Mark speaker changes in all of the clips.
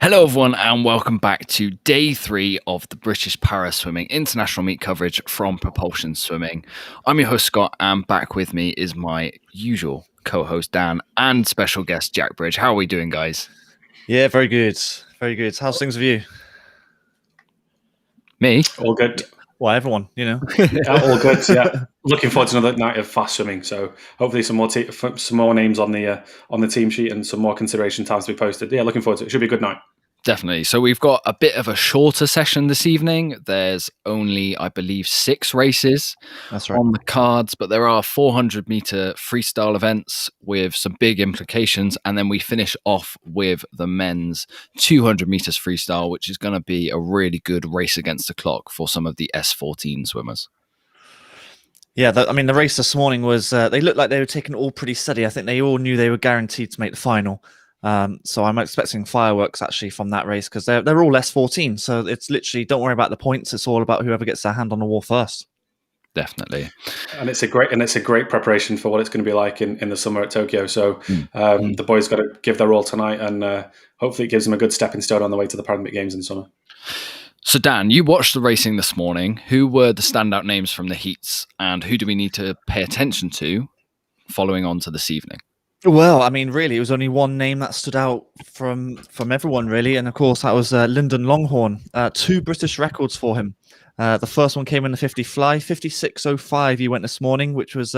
Speaker 1: Hello everyone and welcome back to day 3 of the British Para Swimming International Meet coverage from Propulsion Swimming. I'm your host Scott, and back with me is my usual co-host Dan and special guest Jack Bridge. How are we doing, guys?
Speaker 2: Yeah, very good. Very good. How's things with you?
Speaker 1: Me?
Speaker 3: All good.
Speaker 2: Well, everyone,
Speaker 3: Yeah, all good. Yeah, looking forward to another night of fast swimming. So hopefully some more names on the team sheet and some more consideration times to be posted. Yeah, looking forward to it. It should be a good night.
Speaker 1: Definitely. So we've got a bit of a shorter session this evening. There's only, I believe, 6 races on the cards, but there are 400-meter freestyle events with some big implications. And then we finish off with the men's 200 meters freestyle, which is going to be a really good race against the clock for some of the S14 swimmers.
Speaker 2: Yeah, the race this morning was, they looked like they were taking it all pretty steady. I think they all knew they were guaranteed to make the final. So I'm expecting fireworks actually from that race because they're all S14. So it's literally, don't worry about the points. It's all about whoever gets their hand on the wall first.
Speaker 1: Definitely.
Speaker 3: And it's a great preparation for what it's going to be like in the summer at Tokyo. So the boys got to give their all tonight, and hopefully it gives them a good stepping stone on the way to the Paralympic Games in summer.
Speaker 1: So Dan, you watched the racing this morning. Who were the standout names from the heats, and who do we need to pay attention to following on to this evening?
Speaker 2: Well, I mean, really, it was only one name that stood out from everyone, really. And of course, that was Lyndon Longhorn. 2 British records for him. The first one came in the 50 fly, 56.05 he went this morning, which was,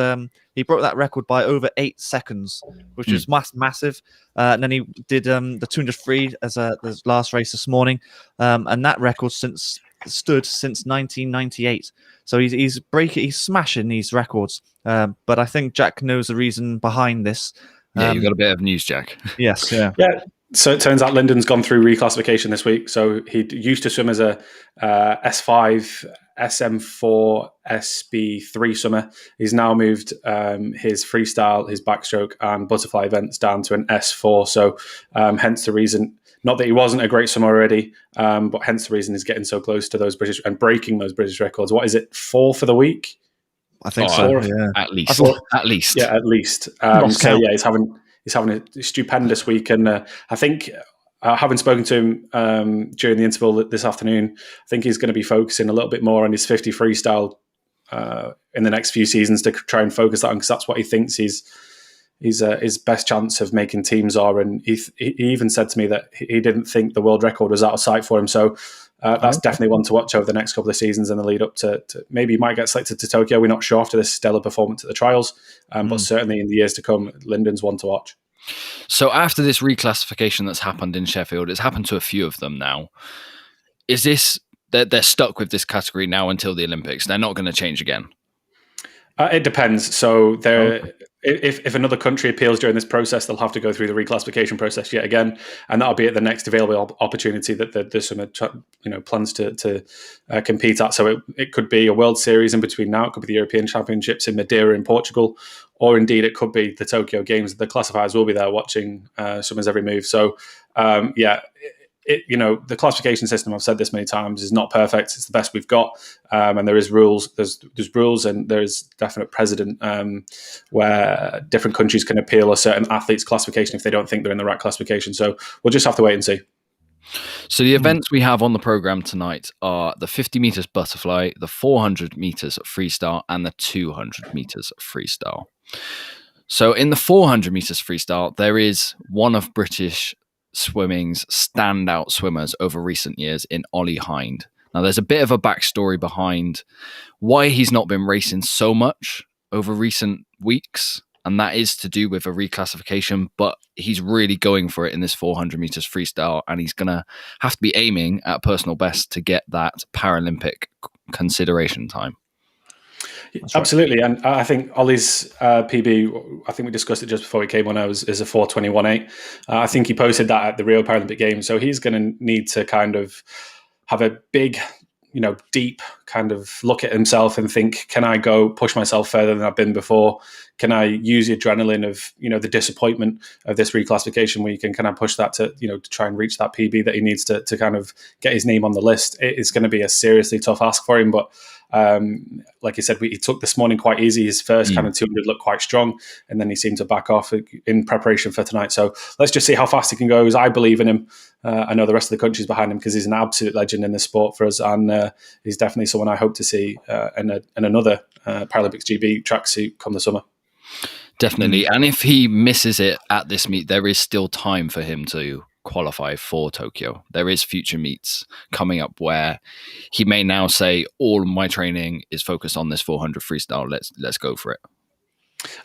Speaker 2: he broke that record by over 8 seconds, which was massive. And then he did the 200 free as the last race this morning. And that record stood since 1998. So he's smashing these records. But I think Jack knows the reason behind this.
Speaker 1: Yeah, you got a bit of news, Jack.
Speaker 2: Yes, yeah.
Speaker 3: Yeah. So it turns out Lyndon's gone through reclassification this week. So he used to swim as a S5, SM4, SB3 swimmer. He's now moved his freestyle, his backstroke and butterfly events down to an S4. So hence the reason, not that he wasn't a great swimmer already, but hence the reason he's getting so close to those British and breaking those British records. What is it, 4 for the week?
Speaker 2: I think so.
Speaker 1: Yeah. At least.
Speaker 3: Yeah, at least. So yeah, he's having a stupendous week, and I think having spoken to him during the interval this afternoon, I think he's going to be focusing a little bit more on his 50 freestyle in the next few seasons to try and focus that on, because that's what he thinks his best chance of making teams are. And he even said to me that he didn't think the world record was out of sight for him. So that's definitely one to watch over the next couple of seasons in the lead up to maybe he might get selected to Tokyo. We're not sure after this stellar performance at the trials, but certainly in the years to come, Lyndon's one to watch.
Speaker 1: So after this reclassification that's happened in Sheffield, it's happened to a few of them now. Is this they're stuck with this category now until the Olympics? They're not going to change again?
Speaker 3: It depends. So if another country appeals during this process, they'll have to go through the reclassification process yet again, and that'll be at the next available opportunity that the swimmer plans to compete at. So it could be a World Series in between now. It could be the European Championships in Madeira in Portugal, or indeed it could be the Tokyo Games. The classifiers will be there watching swimmers' every move. So the classification system, I've said this many times, is not perfect. It's the best we've got, and there is rules. There's rules, and there is definite precedent where different countries can appeal a certain athlete's classification if they don't think they're in the right classification. So we'll just have to wait and see.
Speaker 1: So the events we have on the program tonight are the 50 meters butterfly, the 400 meters freestyle, and the 200 meters freestyle. So in the 400 meters freestyle, there is one of British swimming's standout swimmers over recent years in Ollie Hind. Now, there's a bit of a backstory behind why he's not been racing so much over recent weeks, and that is to do with a reclassification, but he's really going for it in this 400 meters freestyle, and he's going to have to be aiming at personal best to get that Paralympic consideration time.
Speaker 3: Absolutely, right. And I think Ollie's PB, I think we discussed it just before we came on, is a 4:21.8. I think he posted that at the Rio Paralympic Games, so he's going to need to kind of have a big, deep kind of look at himself and think, can I go push myself further than I've been before? Can I use the adrenaline of, the disappointment of this reclassification week, and can I push that to try and reach that PB that he needs to kind of get his name on the list? It is going to be a seriously tough ask for him, but Like you said, he took this morning quite easy. His first kind of 200 looked quite strong, and then he seemed to back off in preparation for tonight. So let's just see how fast he can go. I believe in him. I know the rest of the country's behind him because he's an absolute legend in this sport for us, and he's definitely someone I hope to see in another Paralympics GB tracksuit come the summer.
Speaker 1: Definitely. And if he misses it at this meet, there is still time for him to qualify for Tokyo. There is future meets coming up where he may now say, all my training is focused on this 400 freestyle. Let's go for it.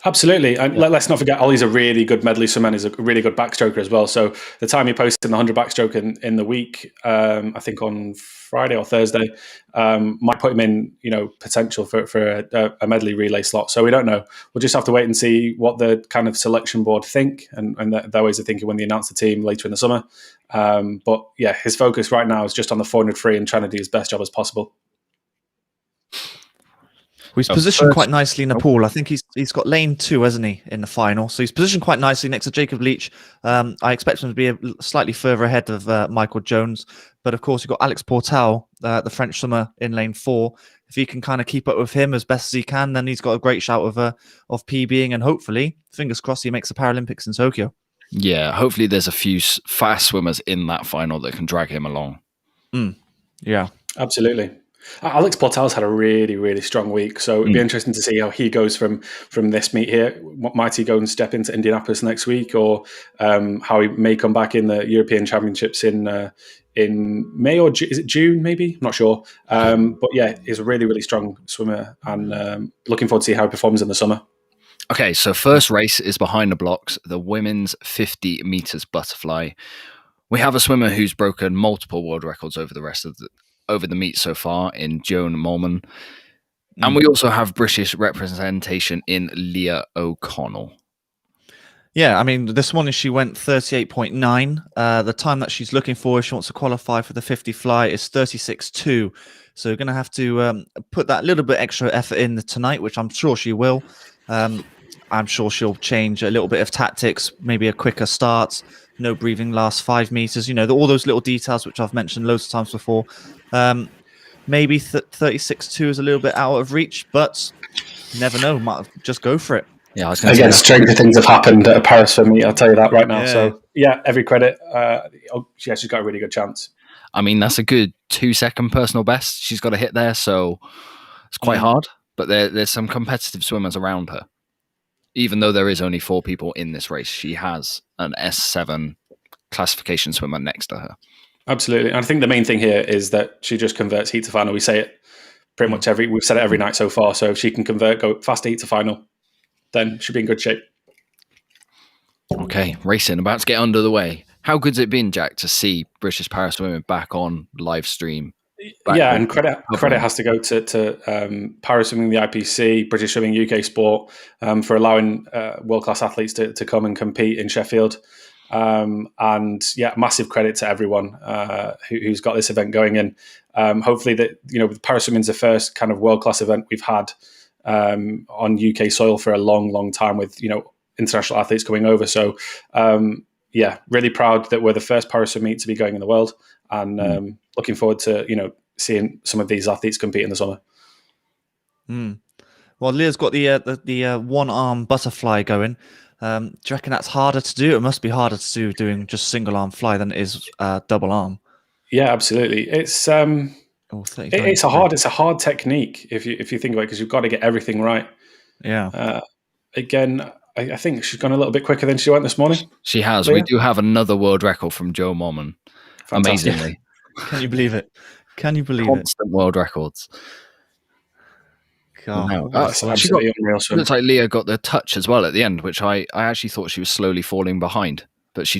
Speaker 3: Absolutely. And let's not forget, Ollie's a really good medley swimmer and is a really good backstroker as well. So the time he posted in the 100 backstroke in the week, I think on Friday or Thursday, might put him in, potential for a medley relay slot. So we don't know. We'll just have to wait and see what the kind of selection board think and their ways of thinking when they announce the team later in the summer. But yeah, his focus right now is just on the 400 free and trying to do his best job as possible.
Speaker 2: Well, he's positioned quite nicely in the pool. I think he's got lane 2, hasn't he, in the final? So he's positioned quite nicely next to Jacob Leach. I expect him to be slightly further ahead of Michael Jones. But of course, you've got Alex Portal, the French swimmer, in lane 4. If he can kind of keep up with him as best as he can, then he's got a great shout of PBing, and hopefully, fingers crossed, he makes the Paralympics in Tokyo.
Speaker 1: Yeah, hopefully there's a few fast swimmers in that final that can drag him along.
Speaker 2: Yeah,
Speaker 3: absolutely. Alex Portal's had a really, really strong week, so it'd be interesting to see how he goes from this meet here. Might he go and step into Indianapolis next week, or how he may come back in the European Championships in May, or is it June? Maybe, I'm not sure. But yeah, he's a really, really strong swimmer, and looking forward to see how he performs in the summer.
Speaker 1: Okay, so first race is behind the blocks, the women's 50 meters butterfly. We have a swimmer who's broken multiple world records over the meet so far in Joan Molman. And we also have British representation in Leah O'Connell.
Speaker 2: Yeah, I mean, this morning she went 38.9. The time that she's looking for if she wants to qualify for the 50 fly is 36.2. So you're going to have to put that little bit extra effort in tonight, which I'm sure she will. I'm sure she'll change a little bit of tactics, maybe a quicker start, no breathing last 5 meters, all those little details which I've mentioned loads of times before. Maybe 36.2 is a little bit out of reach, but you never know. Might just go for it.
Speaker 1: Yeah, I was going to
Speaker 3: say stranger things have happened at Paris for me. I'll tell you that right now.
Speaker 2: Yeah.
Speaker 3: So yeah, every credit. She's got a really good chance.
Speaker 1: I mean, that's a good 2-second personal best she's got to hit there, so it's quite hard. But there's some competitive swimmers around her. Even though there is only 4 people in this race, she has an S7 classification swimmer next to her.
Speaker 3: Absolutely. And I think the main thing here is that she just converts heat to final. We say it pretty much we've said it every night so far. So if she can convert, go fast heat to final, then she'll be in good shape.
Speaker 1: Okay, racing, about to get under the way. How good's it been, Jack, to see British para swimming back on live stream?
Speaker 3: Yeah, and credit has to go to para swimming, the IPC, British Swimming UK Sport, for allowing world-class athletes to come and compete in Sheffield. And yeah, massive credit to everyone who's got this event going in. Hopefully that, para swimming's the first kind of world-class event we've had on UK soil for a long, long time with, international athletes coming over. So yeah, really proud that we're the first para swim meet to be going in the world, and looking forward to, seeing some of these athletes compete in the summer.
Speaker 2: Well, Leah's got the one-arm butterfly going. Do you reckon that's harder to do? It must be harder to do doing just single-arm fly than it is double arm.
Speaker 3: Yeah, absolutely. It's a hard technique if you think about it, because you've got to get everything right.
Speaker 2: Yeah.
Speaker 3: Again, I think she's gone a little bit quicker than she went this morning.
Speaker 1: She has. Leah? We do have another world record from Joe Mormon.
Speaker 3: Fantastic.
Speaker 1: Amazingly.
Speaker 2: Can you believe it?
Speaker 1: Constant world records.
Speaker 2: God.
Speaker 3: Wow. That's absolutely unreal.
Speaker 1: It looks like Leah got the touch as well at the end, which I actually thought she was slowly falling behind, but she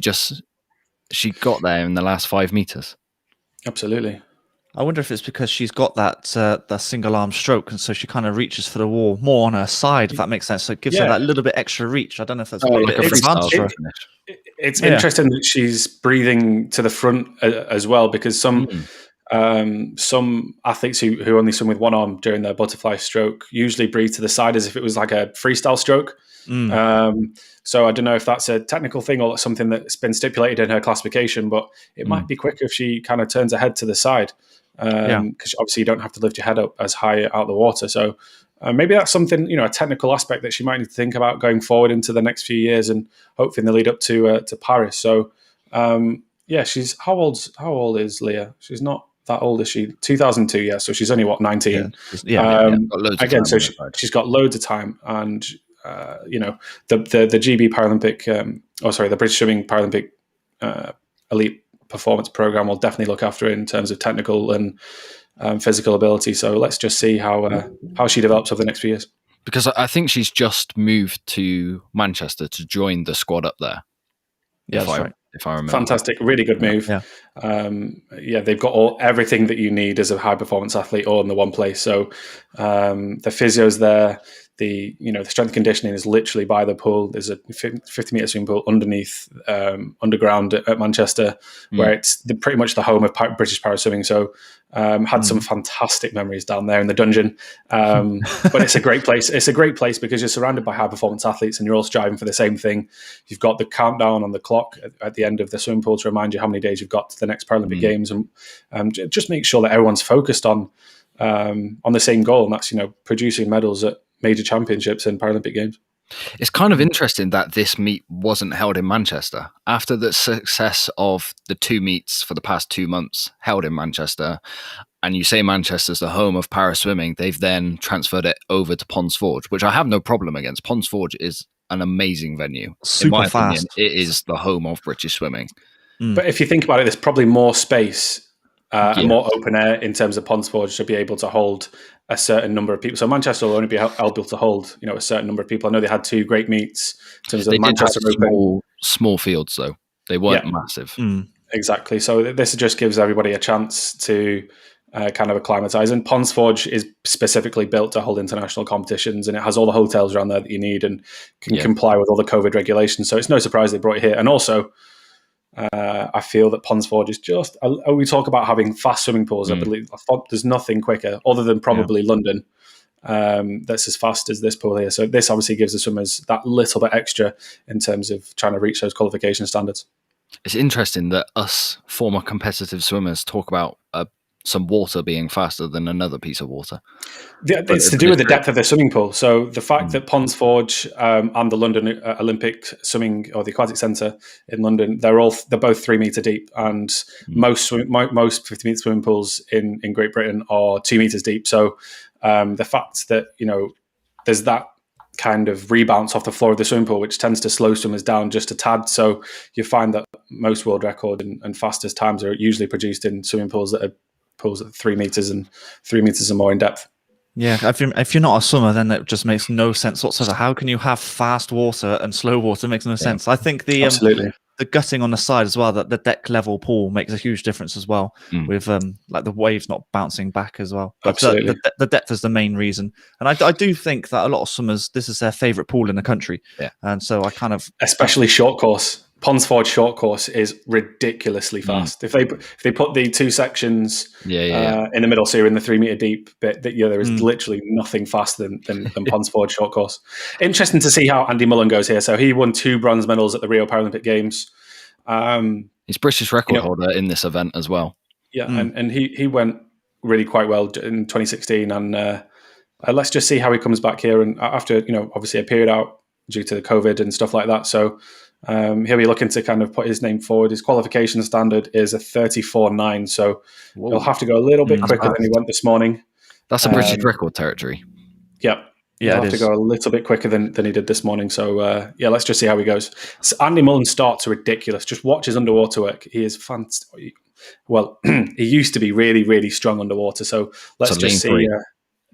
Speaker 1: got there in the last 5 meters.
Speaker 3: Absolutely.
Speaker 2: I wonder if it's because she's got that single arm stroke, and so she kind of reaches for the wall more on her side, if that makes sense. So it gives her that little bit extra reach. I don't know if that's
Speaker 1: like a freestyle finish.
Speaker 3: It's interesting that she's breathing to the front as well, because some athletes who only swim with one arm during their butterfly stroke usually breathe to the side as if it was like a freestyle stroke. So I don't know if that's a technical thing or something that's been stipulated in her classification, but it might be quicker if she kind of turns her head to the side. because obviously you don't have to lift your head up as high out of the water. So maybe that's something, a technical aspect that she might need to think about going forward into the next few years, and hopefully in the lead up to Paris. So she's how old is Leah? She's not that old, is she? 2002, yeah. So she's only 19. Again, so she's got loads of time, and the GB Paralympic, the British Swimming Paralympic Elite Performance Program will definitely look after her in terms of technical and physical ability. So let's just see how she develops over the next few years.
Speaker 1: Because I think she's just moved to Manchester to join the squad up there.
Speaker 2: Yeah, that's right.
Speaker 1: If I remember.
Speaker 3: Fantastic, really good move. They've got everything that you need as a high performance athlete all in the one place. So the physio's there. The strength conditioning is literally by the pool. There's a 50-meter swimming pool underneath, underground at Manchester, where it's pretty much the home of British paraswimming. So had some fantastic memories down there in the dungeon. But it's a great place. It's a great place because you're surrounded by high performance athletes and you're all striving for the same thing. You've got the countdown on the clock at the end of the swimming pool to remind you how many days you've got to the next Paralympic Games, and just make sure that everyone's focused on the same goal, and that's producing medals at major championships and Paralympic Games.
Speaker 1: It's kind of interesting that this meet wasn't held in Manchester. After the success of the 2 meets for the past 2 months held in Manchester, and you say Manchester's the home of paraswimming, they've then transferred it over to Ponds Forge, which I have no problem against. Ponds Forge is an amazing venue.
Speaker 2: Super
Speaker 1: in my
Speaker 2: fast.
Speaker 1: opinion, it is the home of British swimming.
Speaker 3: But if you think about it, there's probably more space and more open air in terms of Ponds Forge to be able to hold a certain number of people. So Manchester will only be able to hold, a certain number of people. I know they had 2 great meets in terms of the Manchester Open.
Speaker 1: Small fields, though. They weren't massive.
Speaker 3: Exactly. So this just gives everybody a chance to kind of acclimatise. And Ponds Forge is specifically built to hold international competitions, and it has all the hotels around there that you need and can comply with all the COVID regulations. So it's no surprise they brought it here. And also, I feel that Ponds Forge is just. We talk about having fast swimming pools. I thought there's nothing quicker, other than probably London, that's as fast as this pool here. So this obviously gives the swimmers that little bit extra in terms of trying to reach those qualification standards.
Speaker 1: It's interesting that us former competitive swimmers talk about some water being faster than another piece of water.
Speaker 3: It's to do with the depth of the swimming pool. So the fact that Ponds Forge and the London Olympic Swimming, or the Aquatic Centre in London, they're both 3 metre deep, and most 50-metre swimming pools in Great Britain are 2 metres deep. So the fact that there's that kind of rebounds off the floor of the swimming pool, which tends to slow swimmers down just a tad. So you find that most world record and fastest times are usually produced in swimming pools that are pools at 3 meters and 3 meters or more in depth.
Speaker 2: Yeah, if you're not a swimmer, then that just makes no sense whatsoever. How can you have fast water and slow water? It makes no sense. I think the gutting on the side as well, that the deck level pool makes a huge difference as well, with like the waves not bouncing back as well. But the depth is the main reason, and I do think that a lot of swimmers, this is their favourite pool in the country. Yeah, and so I kind of
Speaker 3: especially short course. Ponds Forge short course is ridiculously fast. If they put the 2 sections in the middle, so you're in the 3 meter deep bit, there is literally nothing faster than Ponds Forge short course. Interesting to see how Andy Mullen goes here. So he won 2 bronze medals at the Rio Paralympic Games.
Speaker 1: He's British record holder in this event as well.
Speaker 3: Yeah, and he went really quite well in 2016. And let's just see how he comes back here. And after obviously a period out due to the COVID and stuff like that. So he'll be looking to kind of put his name forward. His qualification standard is a 34.9, so he'll have to go a little bit quicker than he went this morning.
Speaker 1: That's a British record territory.
Speaker 3: Yeah, he'll have to go a little bit quicker than he did this morning. So let's just see how he goes. So Andy Mullen's starts are ridiculous. Just watch his underwater work. He is fantastic. Well, he used to be really, really strong underwater. So let's just see.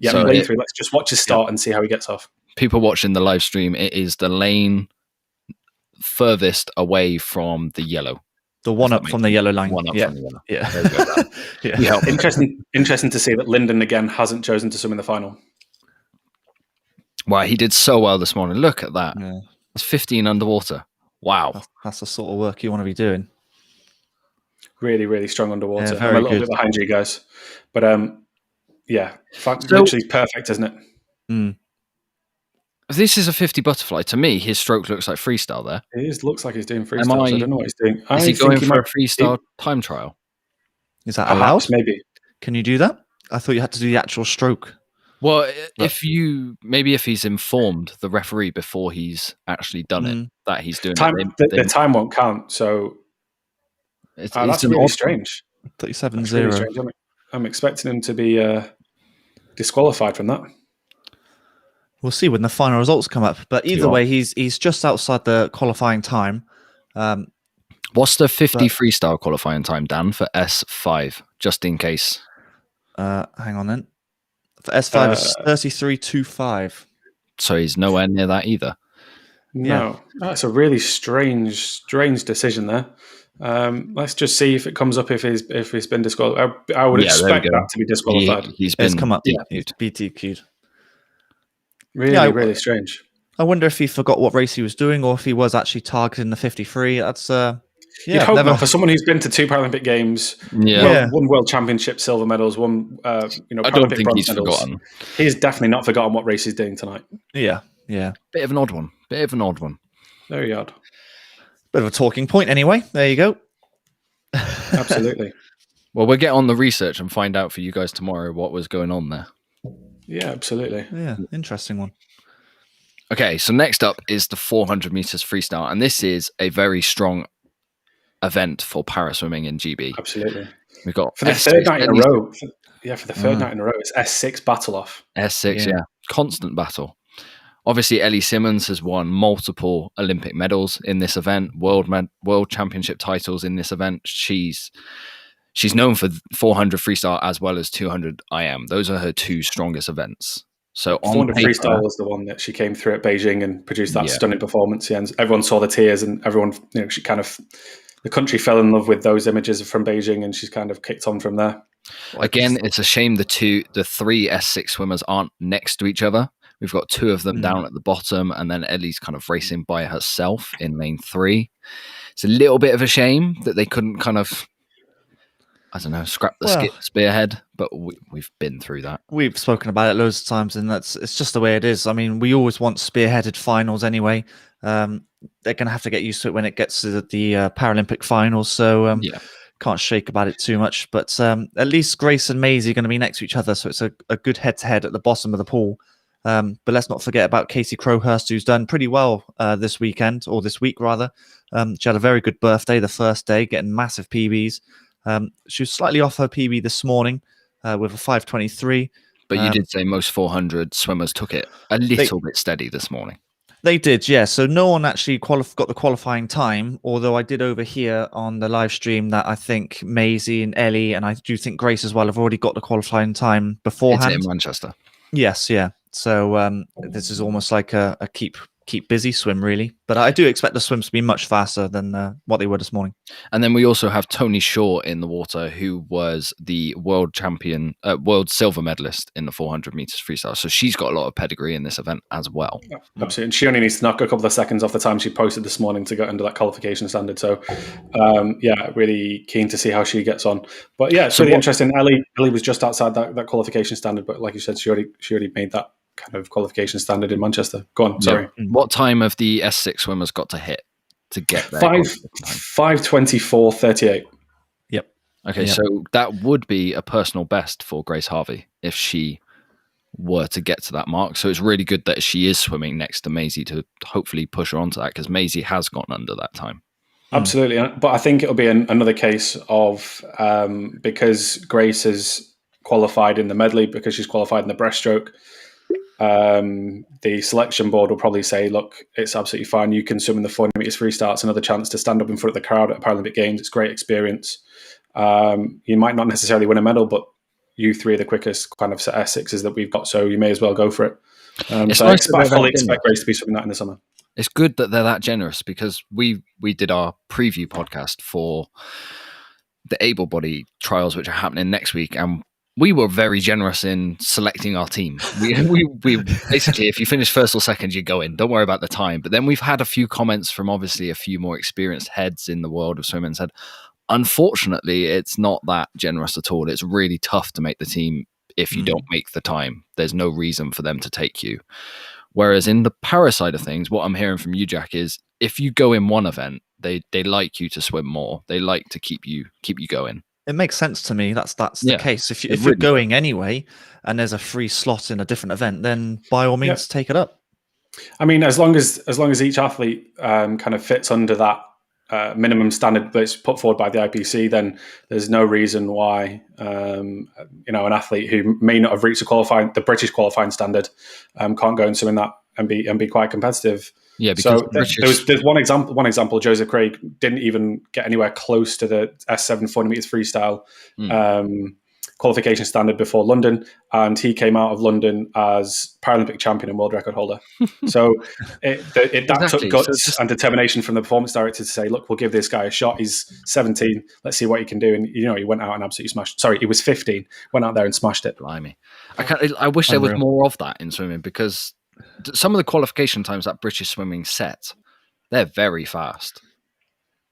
Speaker 3: Lane 3. Let's just watch his start and see how he gets off.
Speaker 1: People watching the live stream, it is the lane furthest away from the yellow.
Speaker 2: The one up from the yellow line.
Speaker 1: One up from the yellow.
Speaker 2: Yeah.
Speaker 1: There we go.
Speaker 3: Interesting to see that Lyndon again hasn't chosen to swim in the final.
Speaker 1: Wow, he did so well this morning. Look at that. Yeah. That's 15 underwater. Wow.
Speaker 2: That's the sort of work you want to be doing.
Speaker 3: Really, really strong underwater.
Speaker 2: Yeah,
Speaker 3: I'm a little bit behind you guys. But literally perfect, isn't it?
Speaker 1: If this is a 50 butterfly, to me, his stroke looks like freestyle there.
Speaker 3: It looks like he's doing freestyle. So I don't know what he's doing.
Speaker 1: Is he going for a freestyle time trial?
Speaker 2: Is that allowed?
Speaker 3: Maybe.
Speaker 2: Can you do that? I thought you had to do the actual stroke.
Speaker 1: Well, if he's informed the referee before he's actually done it that he's doing it,
Speaker 3: the time won't count. So that's really strange.
Speaker 2: 37-0.
Speaker 3: Really strange. I'm expecting him to be disqualified from that.
Speaker 2: We'll see when the final results come up. But either way, he's just outside the qualifying time.
Speaker 1: What's the 50 freestyle qualifying time, Dan, for S5, just in case?
Speaker 2: Hang on then. For S5 is 33.25.
Speaker 1: So he's nowhere near that either.
Speaker 3: No, that's a really strange decision there. Let's just see if it comes up if he's been disqualified. I would expect that to be disqualified.
Speaker 1: He's been
Speaker 2: come up.
Speaker 1: DQ'd.
Speaker 2: BTQ'd.
Speaker 3: Really strange.
Speaker 2: I wonder if he forgot what race he was doing, or if he was actually targeting the 53. That's
Speaker 3: you'd hope not. For someone who's been to 2 Paralympic Games, won World Championship silver medals, won
Speaker 1: I don't think he's forgotten.
Speaker 3: He's definitely not forgotten what race he's doing tonight.
Speaker 2: Yeah.
Speaker 1: Bit of an odd one.
Speaker 3: Very odd.
Speaker 2: Bit of a talking point anyway. There you go.
Speaker 3: Absolutely.
Speaker 1: Well, we'll get on the research and find out for you guys tomorrow what was going on there.
Speaker 3: Yeah, absolutely.
Speaker 2: Yeah, interesting one.
Speaker 1: Okay, so next up is the 400 meters freestyle, and this is a very strong event for para swimming in GB.
Speaker 3: Absolutely.
Speaker 1: We've got
Speaker 3: for the third night in a row. For the third night in a row, it's S6 battle off.
Speaker 1: S6, constant battle. Obviously, Ellie Simmons has won multiple Olympic medals in this event, world championship titles in this event. She's known for 400 freestyle as well as 200 IM. Those are her 2 strongest events. So
Speaker 3: 400 freestyle was the one that she came through at Beijing and produced that stunning performance. Yeah, and everyone saw the tears, and everyone, she kind of, the country fell in love with those images from Beijing, and she's kind of kicked on from there.
Speaker 1: Again, it's a shame the 3 S6 swimmers aren't next to each other. We've got 2 of them down at the bottom, and then Ellie's kind of racing by herself in lane 3. It's a little bit of a shame that they couldn't kind of, I don't know, scrap the spearhead, but we've been through that.
Speaker 2: We've spoken about it loads of times, and it's just the way it is. I mean, we always want spearheaded finals anyway. They're going to have to get used to it when it gets to the Paralympic finals, so can't shake about it too much. But at least Grace and Maisie are going to be next to each other, so it's a good head-to-head at the bottom of the pool. But let's not forget about Casey Crowhurst, who's done pretty well this weekend, or this week rather. She had a very good birthday the first day, getting massive PBs. She was slightly off her PB this morning with a 5:23.
Speaker 1: But you did say most 400 swimmers took it a little bit steady this morning.
Speaker 2: They did, yeah. So no one actually got the qualifying time, although I did overhear on the live stream that I think Maisie and Ellie, and I do think Grace as well, have already got the qualifying time beforehand.
Speaker 1: It's in Manchester.
Speaker 2: Yes, yeah. So this is almost like a keep busy swim, really. But I do expect the swims to be much faster than what they were this morning.
Speaker 1: And then we also have Tony Shaw in the water, who was the world champion, world silver medalist in the 400 meters freestyle. So she's got a lot of pedigree in this event as well.
Speaker 3: Yeah, absolutely. And she only needs to knock a couple of seconds off the time she posted this morning to get under that qualification standard. So, really keen to see how she gets on. But yeah, it's really interesting. Ellie was just outside that qualification standard, but like you said, she already made that kind of qualification standard in Manchester. Go on, sorry.
Speaker 1: Yeah. What time have the S6 swimmers got to hit to get there?
Speaker 3: 5:24:38.
Speaker 2: Yep.
Speaker 1: Okay, so that would be a personal best for Grace Harvey if she were to get to that mark. So it's really good that she is swimming next to Maisie to hopefully push her onto that, because Maisie has gone under that time.
Speaker 3: Absolutely. But I think it'll be another case of because Grace has qualified in the medley, because she's qualified in the breaststroke, the selection board will probably say, look, it's absolutely fine. You can swim in the 400 meters freestyle. It's another chance to stand up in front of the crowd at Paralympic Games. It's great experience. You might not necessarily win a medal, but you 3 are the quickest kind of S6s that we've got, so you may as well go for it. I fully expect Grace to be swimming that in the summer.
Speaker 1: It's good that they're that generous, because we did our preview podcast for the able body trials, which are happening next week, and we were very generous in selecting our team. We basically, if you finish first or second, you go in. Don't worry about the time. But then we've had a few comments from obviously a few more experienced heads in the world of swimming, said, unfortunately, it's not that generous at all. It's really tough to make the team if you don't make the time. There's no reason for them to take you. Whereas in the para side of things, what I'm hearing from you, Jack, is if you go in one event, they like you to swim more. They like to keep you going.
Speaker 2: It makes sense to me. That's the case. If you're
Speaker 1: really
Speaker 2: going anyway, and there's a free slot in a different event, then by all means take it up.
Speaker 3: I mean, as long as each athlete kind of fits under that minimum standard that's put forward by the IPC, then there's no reason why an athlete who may not have reached the British qualifying standard can't go and swim in that and be quite competitive.
Speaker 1: Yeah, because
Speaker 3: there's one example. Joseph Craig didn't even get anywhere close to the S7 400 meters freestyle qualification standard before London, and he came out of London as Paralympic champion and world record holder. So that took guts and determination from the performance director to say, look, we'll give this guy a shot. He's 17. Let's see what he can do. And he went out and absolutely smashed. Sorry, he was 15. Went out there and smashed it.
Speaker 1: Blimey. I wish there was more of that in swimming, because some of the qualification times that British swimming set, they're very fast.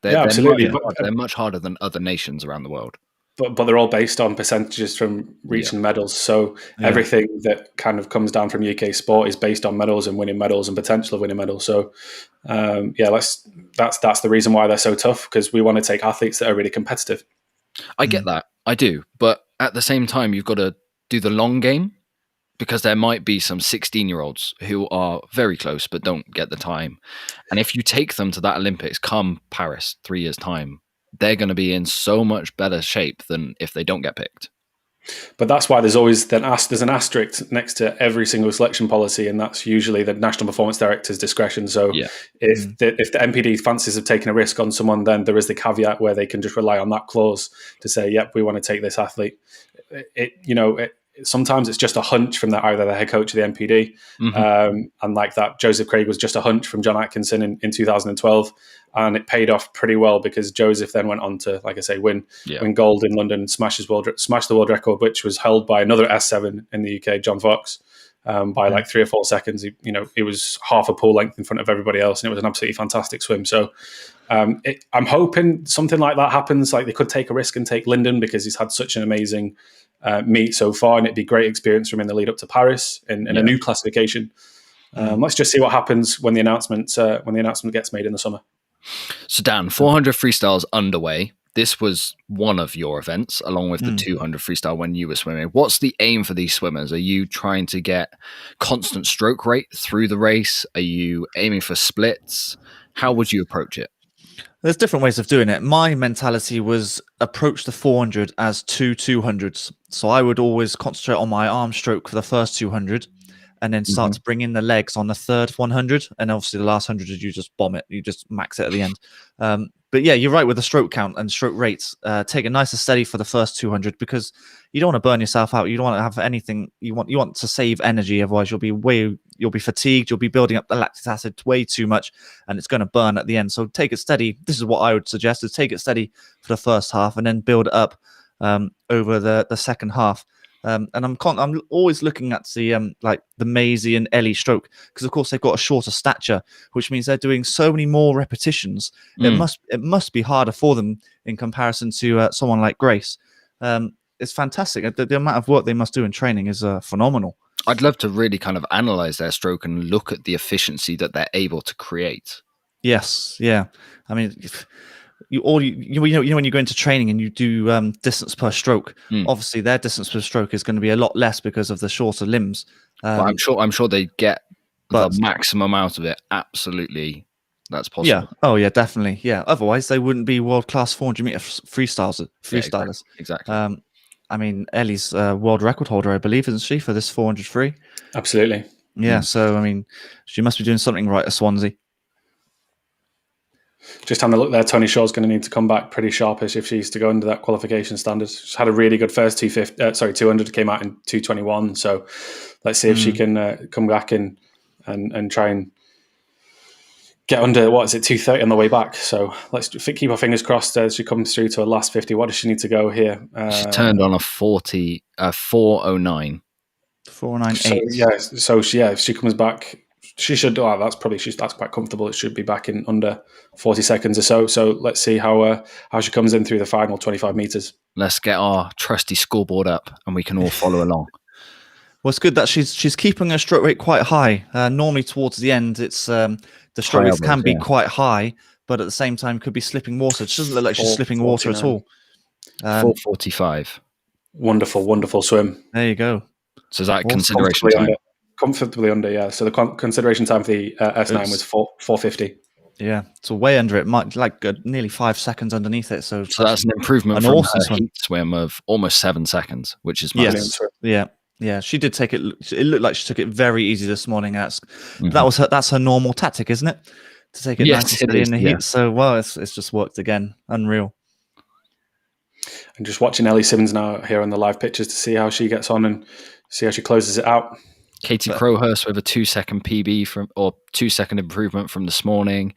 Speaker 3: Absolutely.
Speaker 1: They're much harder than other nations around the world.
Speaker 3: But they're all based on percentages from reaching medals. So everything that kind of comes down from UK sport is based on medals and winning medals and potential of winning medals. So that's the reason why they're so tough, because we want to take athletes that are really competitive.
Speaker 1: I get that. I do. But at the same time, you've got to do the long game, because there might be some 16-year-olds who are very close but don't get the time. And if you take them to that Olympics come Paris 3 years' time, they're going to be in so much better shape than if they don't get picked.
Speaker 3: But that's why there's an asterisk next to every single selection policy, and that's usually the National Performance Director's discretion. So if the NPD fancies of taking a risk on someone, then there is the caveat where they can just rely on that clause to say, yep, we want to take this athlete. Sometimes it's just a hunch from either the head coach or the NPD. And like that, Joseph Craig was just a hunch from John Atkinson in 2012. And it paid off pretty well, because Joseph then went on to, like I say, win gold in London, smash the world record, which was held by another S7 in the UK, John Fox, by like 3 or 4 seconds. It was half a pool length in front of everybody else, and it was an absolutely fantastic swim. So I'm hoping something like that happens. Like, they could take a risk and take Lyndon, because he's had such an amazing meet so far, and it'd be a great experience for him in the lead up to Paris in a new classification. Let's just see what happens when the announcement gets made in the summer.
Speaker 1: So Dan, 400 freestyles underway. This was one of your events, along with the 200 freestyle when you were swimming. What's the aim for these swimmers? Are you trying to get constant stroke rate through the race? Are you aiming for splits? How would you approach it?
Speaker 2: There's different ways of doing it. My mentality was approach the 400 as 2 200s. So I would always concentrate on my arm stroke for the first 200, and then start to bring in the legs on the third 100. And obviously the last 100, you just bomb it. You just max it at the end. But yeah, you're right with the stroke count and stroke rates. Take it nice and steady for the first 200, because you don't want to burn yourself out. You don't want to have anything. You want to save energy. Otherwise, you'll be fatigued. You'll be building up the lactic acid way too much, and it's going to burn at the end. So take it steady. This is what I would suggest: is take it steady for the first half, and then build it up over the second half. And I'm always looking at the the Maisie and Ellie stroke, because of course they've got a shorter stature, which means they're doing so many more repetitions. It must be harder for them in comparison to someone like Grace. It's fantastic. The amount of work they must do in training is phenomenal.
Speaker 1: I'd love to really kind of analyze their stroke and look at the efficiency that they're able to create.
Speaker 2: Yes, yeah. I mean, when you go into training and you do distance per stroke, obviously their distance per stroke is going to be a lot less because of the shorter limbs.
Speaker 1: But I'm sure they get the maximum out of it. Absolutely, that's possible.
Speaker 2: Yeah. Oh yeah, definitely. Yeah. Otherwise, they wouldn't be world-class 400-meter freestylers.
Speaker 1: Yeah, exactly.
Speaker 2: I mean, Ellie's world record holder, I believe, isn't she, for this 400 free?
Speaker 3: Absolutely.
Speaker 2: Yeah. So I mean, she must be doing something right at Swansea.
Speaker 3: Just having a look there, Tony Shaw's going to need to come back pretty sharpish if she's to go under that qualification standard. She's had a really good first 200, came out in 221. So let's see if she can come back and try and get under, 230 on the way back. So let's keep our fingers crossed as she comes through to a last 50. What does she need to go here?
Speaker 1: She turned on a 409.
Speaker 2: 498.
Speaker 3: So if she comes back, she should. That's quite comfortable. It should be back in under 40 seconds or so. So let's see how she comes in through the final 25 meters.
Speaker 1: Let's get our trusty scoreboard up, and we can all follow along.
Speaker 2: Well, it's good that she's keeping her stroke rate quite high. Normally, towards the end, it's the stroke rates can be quite high, but at the same time, could be slipping water. It doesn't look like she's slipping water at all.
Speaker 1: 4:45.
Speaker 3: Wonderful swim.
Speaker 2: There you go.
Speaker 1: So is that consideration time?
Speaker 3: Comfortably under, yeah. So the consideration time for the S9 was 4:50.
Speaker 2: Yeah, so way under it, nearly 5 seconds underneath it. So
Speaker 1: that's an improvement from
Speaker 2: awesome
Speaker 1: her heat swim of almost 7 seconds, which is massive.
Speaker 2: Yeah. She did take it. It looked like she took it very easy this morning. That's her normal tactic, isn't it? To take it nice and steady in the heat. So it's just worked again. Unreal.
Speaker 3: And just watching Ellie Simmons now here on the live pictures to see how she gets on and see how she closes it out.
Speaker 1: Katie Crowhurst with a 2-second PB 2-second improvement from this morning.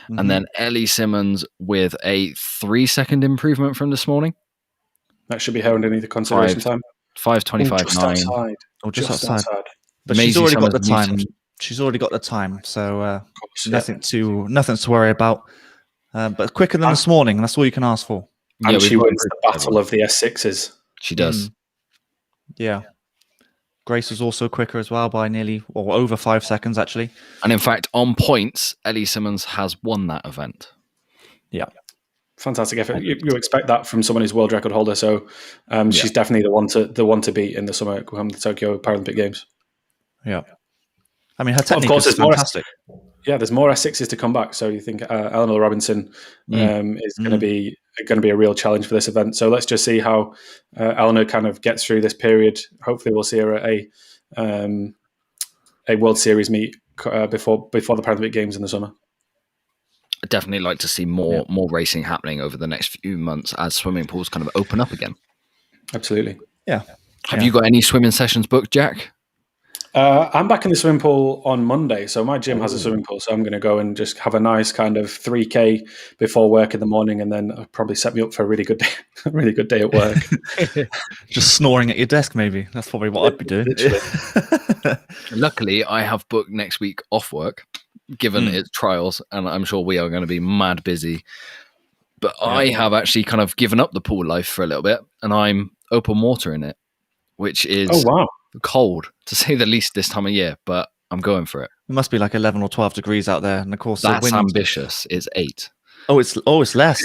Speaker 1: And then Ellie Simmons with a 3-second improvement from this morning.
Speaker 3: That should be her underneath the consideration time.
Speaker 1: 5:25.9.
Speaker 2: Just outside. But she's already got the time. She's already got the time. So nothing to worry about. But quicker than this morning. That's all you can ask for.
Speaker 3: And she wins the battle of the S6s.
Speaker 1: She does.
Speaker 2: Yeah. Grace was also quicker as well by over 5 seconds, actually.
Speaker 1: And in fact, on points, Ellie Simmons has won that event.
Speaker 2: Yeah.
Speaker 3: Fantastic effort. You expect that from someone who's world record holder. So she's definitely the one to beat in the summer the Tokyo Paralympic Games.
Speaker 2: Yeah. I mean, her technique is fantastic.
Speaker 3: There's more S6s to come back. So you think Eleanor Robinson is going to be a real challenge for this event. So let's just see how Eleanor kind of gets through this period. Hopefully, we'll see her at a World Series meet before the Paralympic Games in the summer.
Speaker 1: I'd definitely like to see more racing happening over the next few months as swimming pools kind of open up again.
Speaker 3: Absolutely.
Speaker 2: Yeah.
Speaker 1: Have you got any swimming sessions booked, Jack?
Speaker 3: I'm back in the swimming pool on Monday, so my gym has a swimming pool, so I'm going to go and just have a nice kind of 3K before work in the morning, and then I'll probably set me up for a really good day at work.
Speaker 2: Just snoring at your desk, maybe. That's probably what I'd be doing.
Speaker 1: Luckily, I have booked next week off work, given its trials, and I'm sure we are going to be mad busy. But I have actually kind of given up the pool life for a little bit, and I'm open water in it, which is cold, to say the least, this time of year, but I'm going for it.
Speaker 2: It must be like 11 or 12 degrees out there, and of course
Speaker 1: that's
Speaker 2: the wind.
Speaker 1: Ambitious. It's 8.
Speaker 2: It's less.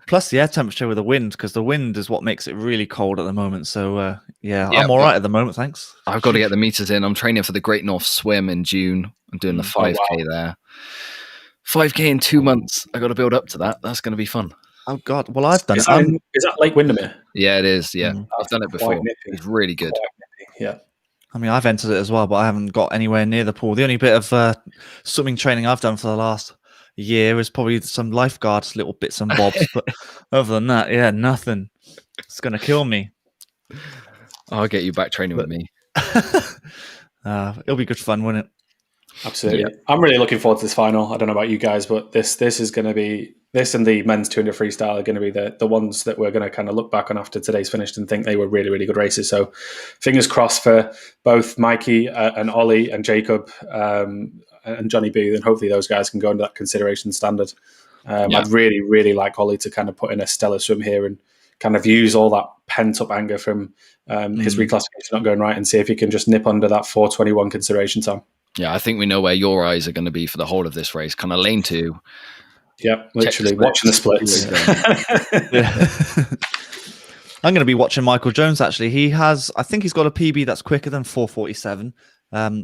Speaker 2: Plus the air temperature with the wind, because the wind is what makes it really cold at the moment. So I'm all right at the moment, thanks.
Speaker 1: I've got to get the meters in. I'm training for the Great North Swim in June. I'm doing the 5K there. 5K in 2 months. I got to build up to that. That's going to be fun.
Speaker 2: Oh God! Well, I've done it.
Speaker 3: Is that Lake Windermere?
Speaker 1: Yeah, it is. Yeah, I've done it before. It's really good.
Speaker 3: Yeah.
Speaker 2: I mean, I've entered it as well, but I haven't got anywhere near the pool. The only bit of swimming training I've done for the last year is probably some lifeguards, little bits and bobs. But other than that, nothing. It's going to kill me.
Speaker 1: I'll get you back training with me.
Speaker 2: It'll be good fun, won't it?
Speaker 3: Absolutely. Yeah. I'm really looking forward to this final. I don't know about you guys, but this is going to be, this and the men's 200 freestyle are going to be the ones that we're going to kind of look back on after today's finished and think they were really, really good races. So fingers crossed for both Mikey and Ollie and Jacob and Johnny Booth, and hopefully those guys can go into that consideration standard. I'd really, really like Ollie to kind of put in a stellar swim here and kind of use all that pent-up anger from his reclassification not going right and see if he can just nip under that 4:21 consideration time.
Speaker 1: Yeah, I think we know where your eyes are going to be for the whole of this race. Kind of lane 2.
Speaker 3: Yep, literally watching the splits.
Speaker 2: I'm going to be watching Michael Jones, actually. I think he's got a PB that's quicker than 4:47.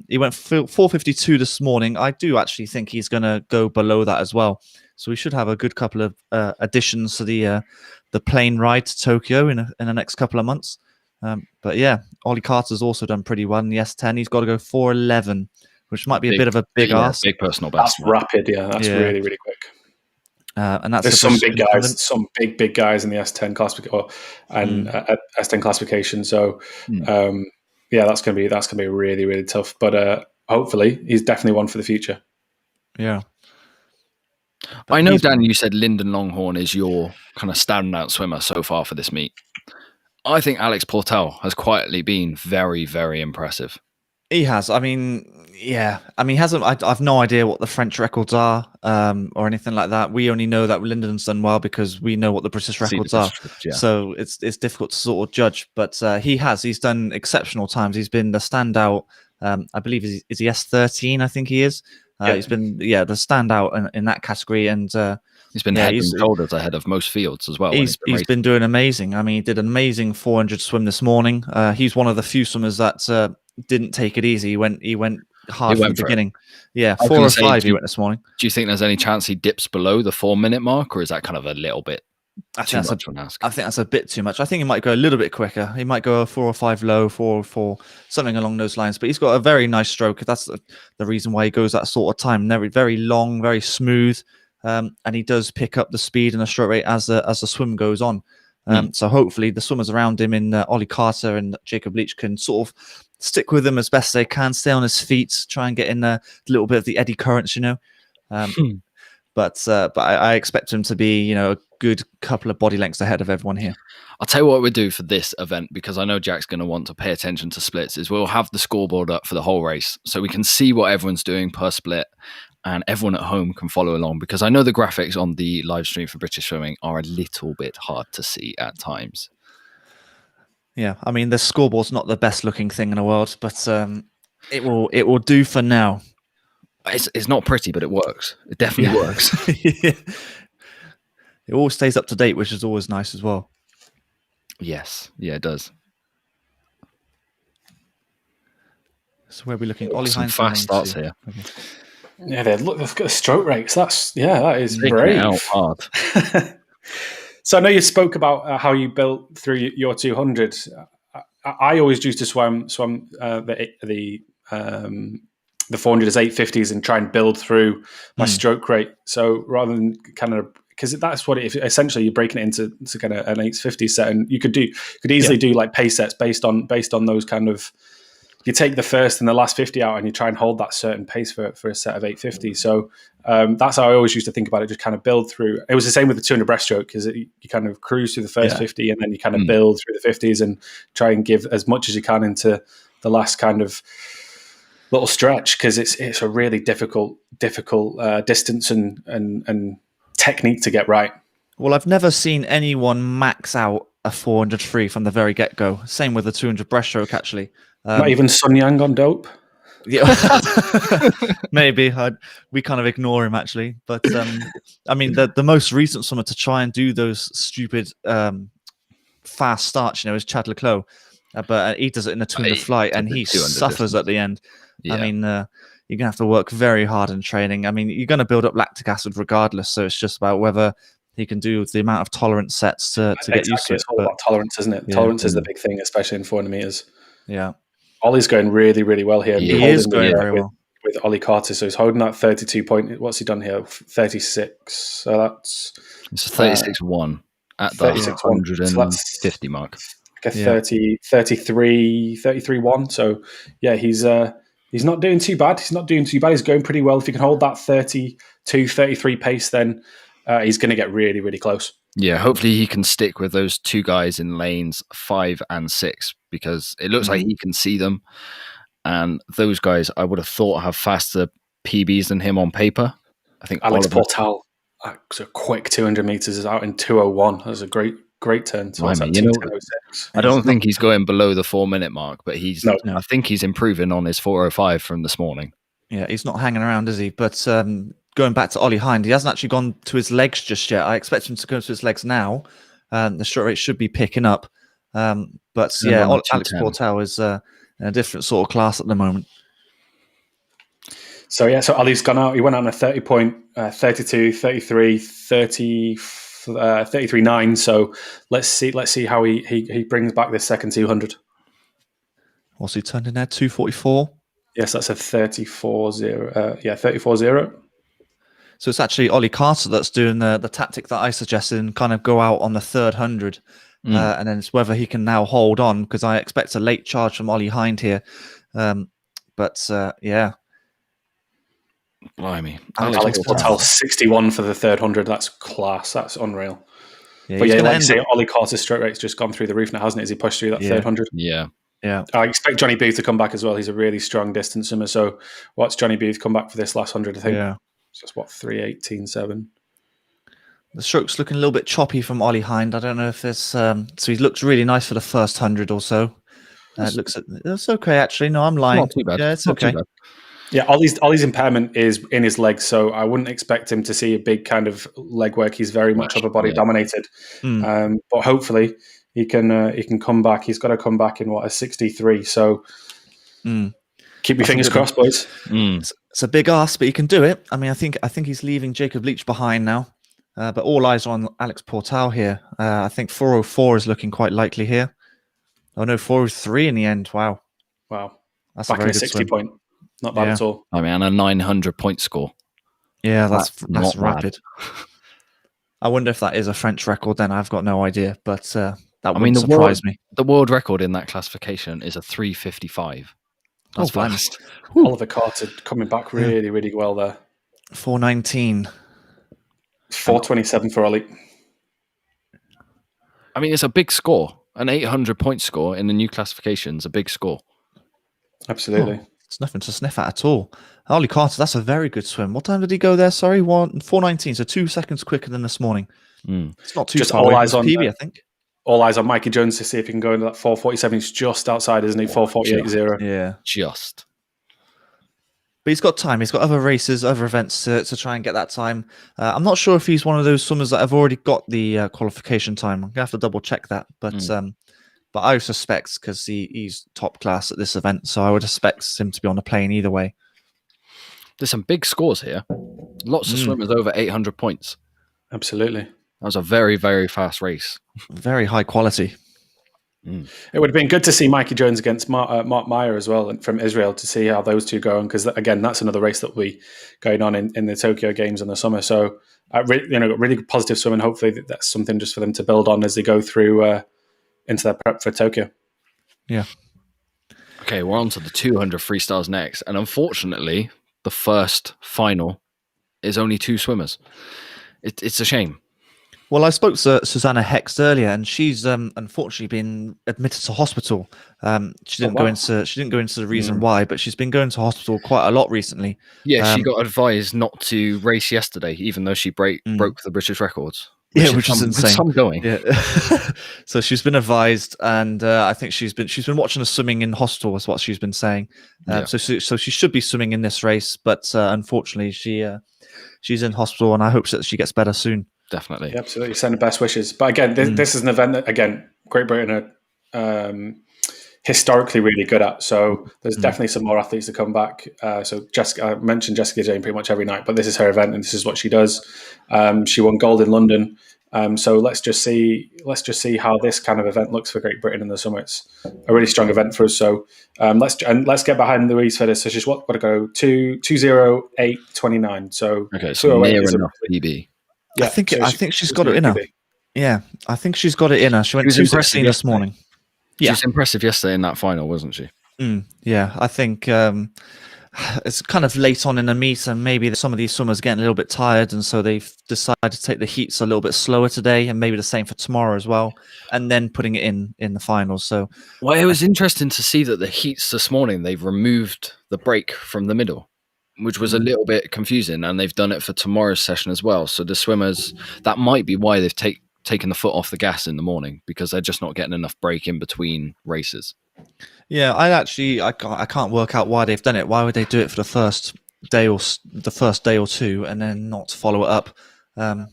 Speaker 2: He went 4:52 this morning. I do actually think he's going to go below that as well. So we should have a good couple of additions to the plane ride to Tokyo in the next couple of months. But yeah, Ollie Carter's also done pretty well in the S10. He's got to go 4:11, which might be a bit of a big ask.
Speaker 1: Big personal best.
Speaker 3: That's rapid, That's really, really quick.
Speaker 2: And that's
Speaker 3: there's some big guys, some big guys in the S10 classification and S10 classification. So that's gonna be really, really tough. But hopefully, he's definitely one for the future.
Speaker 2: Yeah.
Speaker 1: I know, Dan, you said Lyndon Longhorn is your kind of standout swimmer so far for this meet. I think Alex Portel has quietly been very, very impressive.
Speaker 2: He has. I mean, hasn't. I've no idea what the French records are or anything like that. We only know that Lyndon's done well because we know what the British records are.
Speaker 1: Yeah.
Speaker 2: So it's difficult to sort of judge. But he's done exceptional times. He's been the standout. I believe is he S13? I think he is. He's been the standout in that category, and
Speaker 1: he's been head and shoulders ahead of most fields as well.
Speaker 2: He's been doing amazing. I mean, he did an amazing 400 swim this morning. He's one of the few swimmers that didn't take it easy. He went hard from the beginning. Yeah, 4:05 he went this morning.
Speaker 1: Do you think there's any chance he dips below the 4-minute mark, or is that kind of a little bit too much to ask?
Speaker 2: I think that's a bit too much. I think he might go a little bit quicker. He might go a 4:05 low, 4:04, something along those lines. But he's got a very nice stroke. That's the reason why he goes that sort of time. Very, very long, very smooth, and he does pick up the speed and the stroke rate as the swim goes on. So hopefully the swimmers around him in Ollie Carter and Jacob Leach can sort of stick with him as best they can, stay on his feet, try and get in a little bit of the eddy currents, But I expect him to be, a good couple of body lengths ahead of everyone here.
Speaker 1: I'll tell you what we'll do for this event, because I know Jack's going to want to pay attention to splits, is we'll have the scoreboard up for the whole race so we can see what everyone's doing per split, and everyone at home can follow along, because I know the graphics on the live stream for British Swimming are a little bit hard to see at times.
Speaker 2: Yeah, I mean, the scoreboard's not the best looking thing in the world, but it will do for now.
Speaker 1: It's not pretty, but it works. It definitely works.
Speaker 2: Yeah. It all stays up to date, which is always nice as well.
Speaker 1: Yes, yeah, it does.
Speaker 2: So where are we looking? Ollie
Speaker 1: Some
Speaker 2: Hines
Speaker 1: fast starts here.
Speaker 2: Okay.
Speaker 3: Yeah, they've got stroke rates. That is brave.
Speaker 1: Out hard.
Speaker 3: So I know you spoke about how you built through your 200. I always used to swim the 400 as 850s and try and build through my stroke rate. So rather than kind of, because that's what it, essentially you're breaking it into kind of an 850 set, and you could easily do like pace sets based on those kind of. You take the first and the last 50 out and you try and hold that certain pace for a set of 850. So that's how I always used to think about it, just kind of build through. It was the same with the 200 breaststroke, because you kind of cruise through the first 50 and then you kind of build through the 50s and try and give as much as you can into the last kind of little stretch, because it's a really difficult distance and technique to get right.
Speaker 2: Well, I've never seen anyone max out a 400 free from the very get-go. Same with the 200 breaststroke, actually.
Speaker 3: Not even Sun Yang on dope.
Speaker 2: Yeah, maybe we kind of ignore him actually. But I mean, the most recent swimmer to try and do those stupid fast starts, is Chad Leclos. But he does it in a 200 flight, and he suffers at the end. Yeah. I mean, you're gonna have to work very hard in training. I mean, you're gonna build up lactic acid regardless. So it's just about whether he can do the amount of tolerance sets to get used to it.
Speaker 3: It's all about tolerance, isn't it? Yeah. Tolerance is the big thing, especially in 400 meters.
Speaker 2: Yeah.
Speaker 3: Ollie's going really, really well here.
Speaker 2: He is going very well.
Speaker 3: With Ollie Carter. So he's holding that 32 point. What's he done here? 36. So that's...
Speaker 1: It's a 36-1 at the 150 mark.
Speaker 3: Like a 33-1. So, yeah, he's not doing too bad. He's going pretty well. If he can hold that 32-33 pace, then he's going to get really, really close.
Speaker 1: Yeah, hopefully he can stick with those two guys in lanes 5 and 6, because it looks like he can see them. And those guys, I would have thought, have faster PBs than him on paper. I think
Speaker 3: Alex Portal, a quick 200 meters, is out in 2:01. That was a great turn. So
Speaker 1: I don't think he's going below the 4-minute mark, but I think he's improving on his 4:05 from this morning.
Speaker 2: Yeah, he's not hanging around, is he? But going back to Ollie Hind, he hasn't actually gone to his legs just yet. I expect him to go to his legs now. The stroke rate should be picking up. But yeah, Alex Portal is in a different sort of class at the moment.
Speaker 3: So yeah, so Ollie's gone out. He went on a 30 point, 32, 33, 30, 33.9. So let's see how he brings back this second 200.
Speaker 2: What's he turned in there? 244.
Speaker 3: Yes, that's a 34.0. 34.0.
Speaker 2: So it's actually Ollie Carter that's doing the tactic that I suggested and kind of go out on the third 100. And then it's whether he can now hold on, because I expect a late charge from Ollie Hind here. Yeah.
Speaker 1: Blimey.
Speaker 3: Alex Portal 61 for the third 100. That's class. That's unreal.
Speaker 2: Yeah,
Speaker 3: but yeah, like you say, Ollie Carter's stroke rate's just gone through the roof now, hasn't it, as he pushed through that third 100?
Speaker 1: Yeah.
Speaker 2: Yeah.
Speaker 3: I expect Johnny Booth to come back as well. He's a really strong distance swimmer. So watch Johnny Booth come back for this last 100, I think. Yeah. It's just 3:18.7.
Speaker 2: The stroke's looking a little bit choppy from Ollie Hind. I don't know if there's so he looks really nice for the first 100 or so. It's okay actually. No, I'm lying.
Speaker 1: Not too bad.
Speaker 2: Yeah, it's okay.
Speaker 3: Yeah, Ollie's impairment is in his legs, so I wouldn't expect him to see a big kind of leg work. He's very much upper body dominated, but hopefully he can come back. He's got to come back in a 63. So keep your fingers crossed, boys.
Speaker 2: It's a big ask, but he can do it. I mean, I think he's leaving Jacob Leach behind now, but all eyes are on Alex Portal here. I think 404 is looking quite likely here. Oh no, 403 in the end. Wow,
Speaker 3: that's back in a 60 point. Not bad at all.
Speaker 1: I mean, a 900 point score.
Speaker 2: Yeah, that's rapid. I wonder if that is a French record then. I've got no idea, but that wouldn't surprise me.
Speaker 1: The world record in that classification is a 355. That's fast.
Speaker 3: Oliver Carter coming back really, really well there.
Speaker 2: 419.
Speaker 3: 427 for Ollie.
Speaker 1: I mean, it's a big score. An 800 point score in the new classification is a big score.
Speaker 3: Absolutely.
Speaker 2: It's nothing to sniff at all. Ollie Carter, that's a very good swim. What time did he go there? Sorry, 4:19, so 2 seconds quicker than this morning. It's not too
Speaker 3: just
Speaker 2: far
Speaker 3: all
Speaker 2: away
Speaker 3: eyes
Speaker 2: from
Speaker 3: on
Speaker 2: PB, I think.
Speaker 3: All eyes on Mikey Jones to see if he can go into that 4:47. He's just outside, isn't he? 4:48.0.
Speaker 2: Yeah,
Speaker 1: just.
Speaker 2: But he's got time. He's got other races, other events to try and get that time. I'm not sure if he's one of those swimmers that have already got the qualification time. I'm gonna have to double check that, but I suspect because he's top class at this event, so I would expect him to be on the plane either way.
Speaker 1: There's some big scores here. Lots of swimmers over 800 points.
Speaker 3: Absolutely.
Speaker 1: That was a very, very fast race.
Speaker 2: Very high quality.
Speaker 3: It would have been good to see Mikey Jones against Mark Meyer as well from Israel to see how those two go on, because again, that's another race that will be going on in the Tokyo Games in the summer. So, really positive swimming. Hopefully, that's something just for them to build on as they go through into their prep for Tokyo.
Speaker 2: Yeah.
Speaker 1: Okay, we're on to the 200 freestyles next, and unfortunately, the first final is only 2 swimmers. It's a shame.
Speaker 2: Well, I spoke to Susanna Hext earlier, and she's unfortunately been admitted to hospital. She didn't go into the reason why, but she's been going to hospital quite a lot recently.
Speaker 1: Yeah, she got advised not to race yesterday, even though she broke the British records.
Speaker 2: Which is insane.
Speaker 1: Some going.
Speaker 2: Yeah. So she's been advised, and I think she's been watching the swimming in hospital, is what she's been saying. So she should be swimming in this race, but unfortunately she's in hospital, and I hope that she gets better soon.
Speaker 1: Definitely.
Speaker 3: Yeah, absolutely. Send the best wishes. But again, this is an event that, again, Great Britain are historically really good at. So there's definitely some more athletes to come back. So I mentioned Jessica Jane pretty much every night, but this is her event and this is what she does. She won gold in London. So let's just see how this kind of event looks for Great Britain in the summer. It's a really strong event for us. So let's get behind Louise for this. So she's got to go 2:08.29. So
Speaker 1: near enough PB.
Speaker 2: Yeah, I think she's got it in her. Yeah, I think she's got it in her. She went 2:16 this morning.
Speaker 1: She was impressive yesterday in that final, wasn't she?
Speaker 2: Yeah, I think it's kind of late on in the meet, and maybe some of these swimmers are getting a little bit tired, and so they've decided to take the heats a little bit slower today, and maybe the same for tomorrow as well, and then putting it in the finals. So,
Speaker 1: well, it was interesting to see that the heats this morning, they've removed the break from the middle, which was a little bit confusing, and they've done it for tomorrow's session as well. So the swimmers, that might be why they've taken the foot off the gas in the morning, because they're just not getting enough break in between races.
Speaker 2: Yeah, I can't work out why they've done it. Why would they do it for the first day or two and then not follow it up? I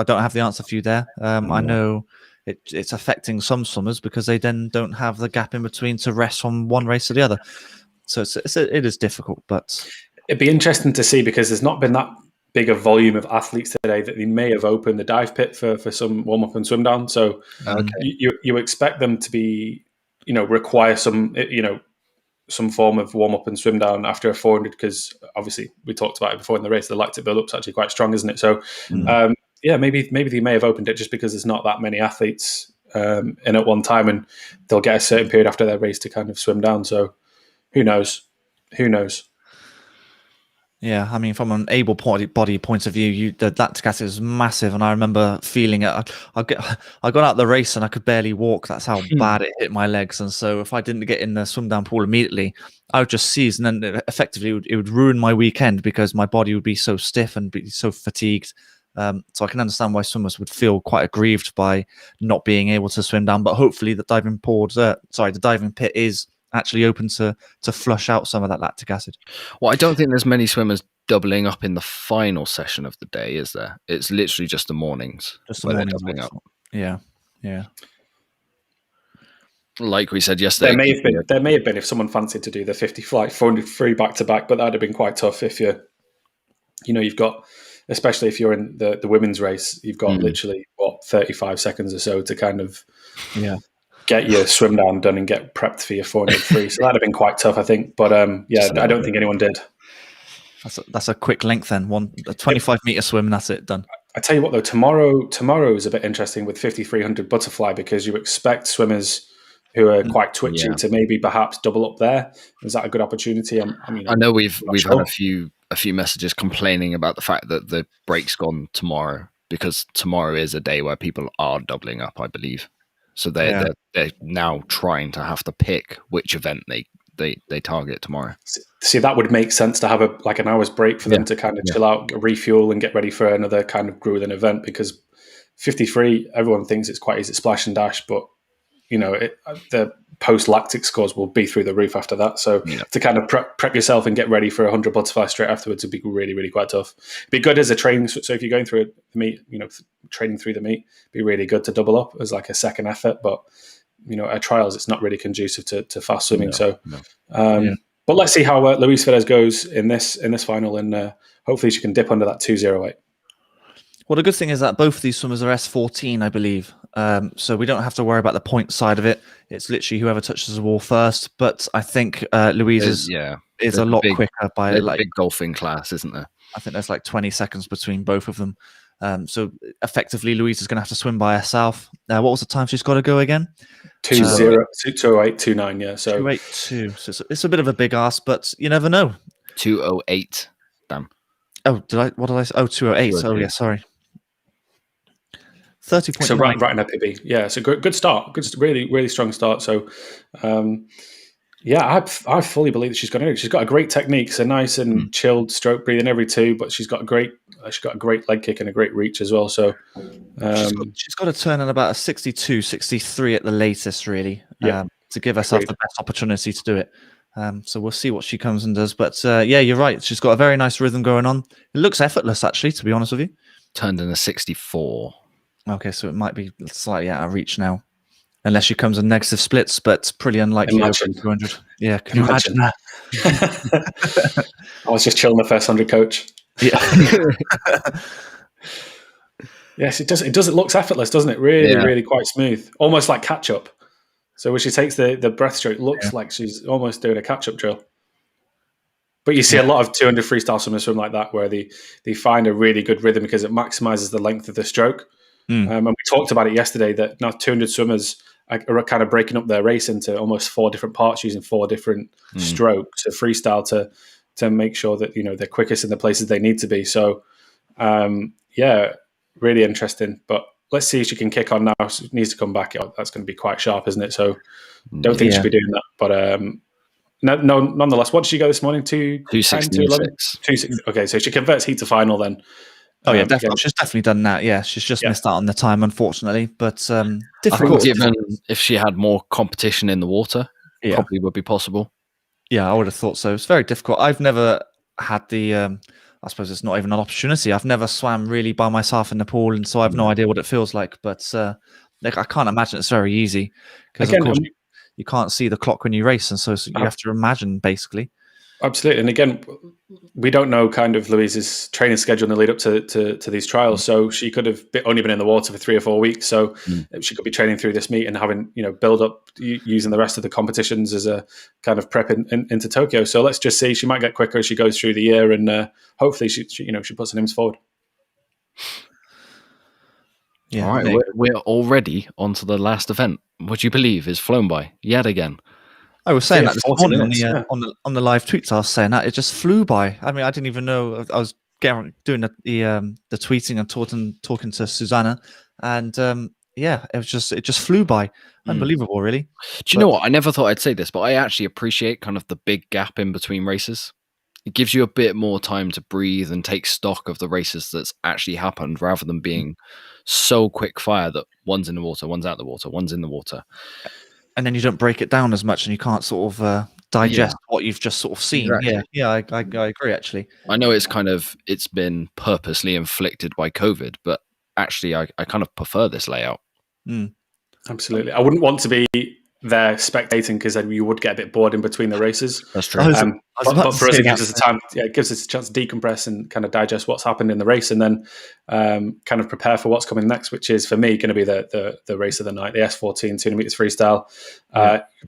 Speaker 2: don't have the answer for you there. I know it's affecting some swimmers because they then don't have the gap in between to rest from one race to the other. So it is difficult, but
Speaker 3: it'd be interesting to see, because there's not been that big a volume of athletes today that they may have opened the dive pit for some warm up and swim down. So you expect them to be, require some, some form of warm up and swim down after a 400, because obviously we talked about it before in the race, the lactic build up's actually quite strong, isn't it? So maybe they may have opened it just because there's not that many athletes in at one time, and they'll get a certain period after their race to kind of swim down. So who knows?
Speaker 2: Yeah, I mean, from an able body point of view, the lactic acid is massive, and I remember feeling it. I got out the race and I could barely walk. That's how bad it hit my legs. And so, if I didn't get in the swim down pool immediately, I would just seize, and then effectively it would ruin my weekend because my body would be so stiff and be so fatigued. So I can understand why swimmers would feel quite aggrieved by not being able to swim down. But hopefully, the diving pit is actually open to flush out some of that lactic acid.
Speaker 1: Well, I don't think there's many swimmers doubling up in the final session of the day, is there? It's literally just the mornings.
Speaker 2: Just the
Speaker 1: where they're
Speaker 2: mornings.
Speaker 1: doubling up.
Speaker 2: Yeah.
Speaker 1: Like we said yesterday,
Speaker 3: there may have been if someone fancied to do the 50 flight 400 free back to back, but that'd have been quite tough if you've got, especially if you're in the women's race, you've got literally 35 seconds or so to kind of get your swim down done and get prepped for your 400 free. So that'd have been quite tough, I think. But I don't think anyone did.
Speaker 2: That's a quick length then. A 25-meter swim, and that's it, done.
Speaker 3: I tell you what though, tomorrow is a bit interesting with 5,300 butterfly, because you expect swimmers who are quite twitchy to maybe perhaps double up there. Is that a good opportunity?
Speaker 1: I know we've had a few messages complaining about the fact that the break's gone tomorrow, because tomorrow is a day where people are doubling up, I believe. So they're now trying to have to pick which event they target tomorrow.
Speaker 3: See, that would make sense to have an hour's break for them to kind of chill out, refuel, and get ready for another kind of grueling event, because 53, everyone thinks it's quite easy to splash and dash, but the post-lactic scores will be through the roof after that. So to kind of prep yourself and get ready for 100 butterfly straight afterwards would be really, really quite tough. It'd be good as a training. So if you're going through the meet, training through the meet, it'd be really good to double up as like a second effort. But, at trials, it's not really conducive to fast swimming. But let's see how Louise Fidesz goes in this final, and hopefully she can dip under that 2:08.
Speaker 2: Well, the good thing is that both of these swimmers are S14, I believe. So we don't have to worry about the point side of it. It's literally whoever touches the wall first. But I think Louise is a lot quicker by
Speaker 1: big golfing class, isn't there?
Speaker 2: I think there's 20 seconds between both of them. So effectively, Louise is going to have to swim by herself. What was the time she's got to go again?
Speaker 3: 2:08.29. Yeah, so
Speaker 2: 2:82. So it's a bit of a big ask, but you never know.
Speaker 1: 2:08. Damn.
Speaker 2: Oh, what did I say? Oh, 2:08. Oh, yeah, sorry. 30.9.
Speaker 3: So right in her PB. Yeah, so good start. Good, really, really strong start. So, I fully believe that she's going to do it. She's got a great technique. So nice and chilled stroke breathing every two, but she's got a great leg kick and a great reach as well. So
Speaker 2: she's got to turn in about a 62, 63 at the latest, really, to give herself the best opportunity to do it. So we'll see what she comes and does. But you're right. She's got a very nice rhythm going on. It looks effortless, actually, to be honest with you.
Speaker 1: Turned in a 64.
Speaker 2: Okay, so it might be slightly out of reach now, unless she comes in negative splits, but it's pretty unlikely.
Speaker 3: Imagine.
Speaker 2: 200. Yeah, can you imagine that?
Speaker 3: I was just chilling the first 100, coach.
Speaker 2: Yeah.
Speaker 3: Yes, it does. It looks effortless, doesn't it? Really, really quite smooth, almost like catch up. So when she takes the breaststroke, it looks like she's almost doing a catch up drill. But you see a lot of 200 freestyle swimmers swim like that, where they find a really good rhythm because it maximizes the length of the stroke. And we talked about it yesterday that now 200 swimmers are kind of breaking up their race into almost 4 different parts, using 4 different strokes of freestyle to make sure that they're quickest in the places they need to be. So really interesting. But let's see if she can kick on now. She needs to come back. That's going to be quite sharp, isn't it? So don't think she'll be doing that. But nonetheless, what did she go this morning? 2:06. Okay, so she converts heat to final then.
Speaker 2: Oh yeah, definitely. She's definitely done that. Yeah, she's just missed out on the time, unfortunately. But difficult.
Speaker 1: Given if she had more competition in the water, probably would be possible.
Speaker 2: Yeah, I would have thought so. It's very difficult. I've never had the. I suppose it's not even an opportunity. I've never swam really by myself in the pool, and so I have no idea what it feels like. But I can't imagine it's very easy because of course you can't see the clock when you race, and so you have to imagine basically.
Speaker 3: Absolutely. And again, we don't know kind of Louise's training schedule in the lead up to these trials. So she could have only been in the water for 3 or 4 weeks. So she could be training through this meet and having, build up using the rest of the competitions as a kind of prep into Tokyo. So let's just see. She might get quicker as she goes through the year, and hopefully she puts her names forward.
Speaker 1: Yeah. All right. We're already on to the last event. What you believe is flown by yet again.
Speaker 2: I was saying that this morning on the live tweets. I was saying that it just flew by. I mean, I didn't even know. I was doing the tweeting and talking to Susanna, and it just flew by. Unbelievable, really.
Speaker 1: Do you know what? I never thought I'd say this, but I actually appreciate kind of the big gap in between races. It gives you a bit more time to breathe and take stock of the races that's actually happened, rather than being so quick fire that one's in the water, one's out the water, one's in the water.
Speaker 2: and then you don't break it down as much, and you can't sort of digest what you've just sort of seen.
Speaker 1: Exactly.
Speaker 2: Yeah, I agree actually.
Speaker 1: I know it's been purposely inflicted by COVID, but actually I kind of prefer this layout.
Speaker 3: Absolutely. I wouldn't want to be there spectating because then you would get a bit bored in between the races.
Speaker 1: That's true.
Speaker 3: But for us, it gives us a time. Yeah, it gives us a chance to decompress and kind of digest what's happened in the race, and then kind of prepare for what's coming next, which is for me going to be the race of the night, the S14 200 meters freestyle.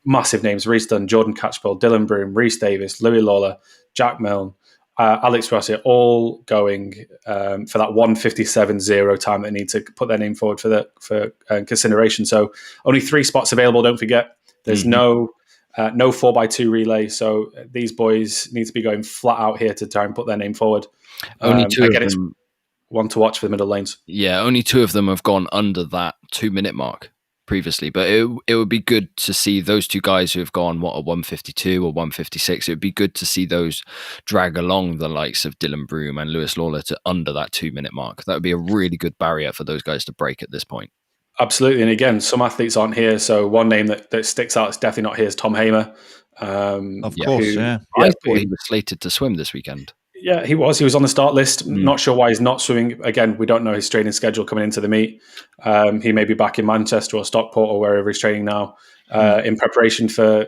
Speaker 3: Massive names: Reece Dunn, Jordan Catchpole, Dylan Broom, Rhys Davis, Louis Lawler, Jack Milne, Alex Rossi, all going for that 1:57.0 time. They need to put their name forward for consideration. So only 3 spots available. Don't forget, there's no 4x2 relay. So these boys need to be going flat out here to try and put their name forward.
Speaker 1: Only 2
Speaker 3: again,
Speaker 1: of them.
Speaker 3: It's one to watch for the middle lanes.
Speaker 1: Yeah, only 2 of them have gone under that 2-minute mark previously, but it would be good to see those 2 guys who have gone a 1:52 or 1:56. It would be good to see those drag along the likes of Dylan Broom and Lewis Lawler to under that 2-minute mark. That would be a really good barrier for those guys to break at this point.
Speaker 3: Absolutely, and again, some athletes aren't here. So one name that sticks out that's definitely not here is Tom Hamer.
Speaker 2: Of course,
Speaker 1: I thought he was slated to swim this weekend.
Speaker 3: Yeah, he was. He was on the start list. Not sure why he's not swimming. Again, we don't know his training schedule coming into the meet. He may be back in Manchester or Stockport or wherever he's training now in preparation for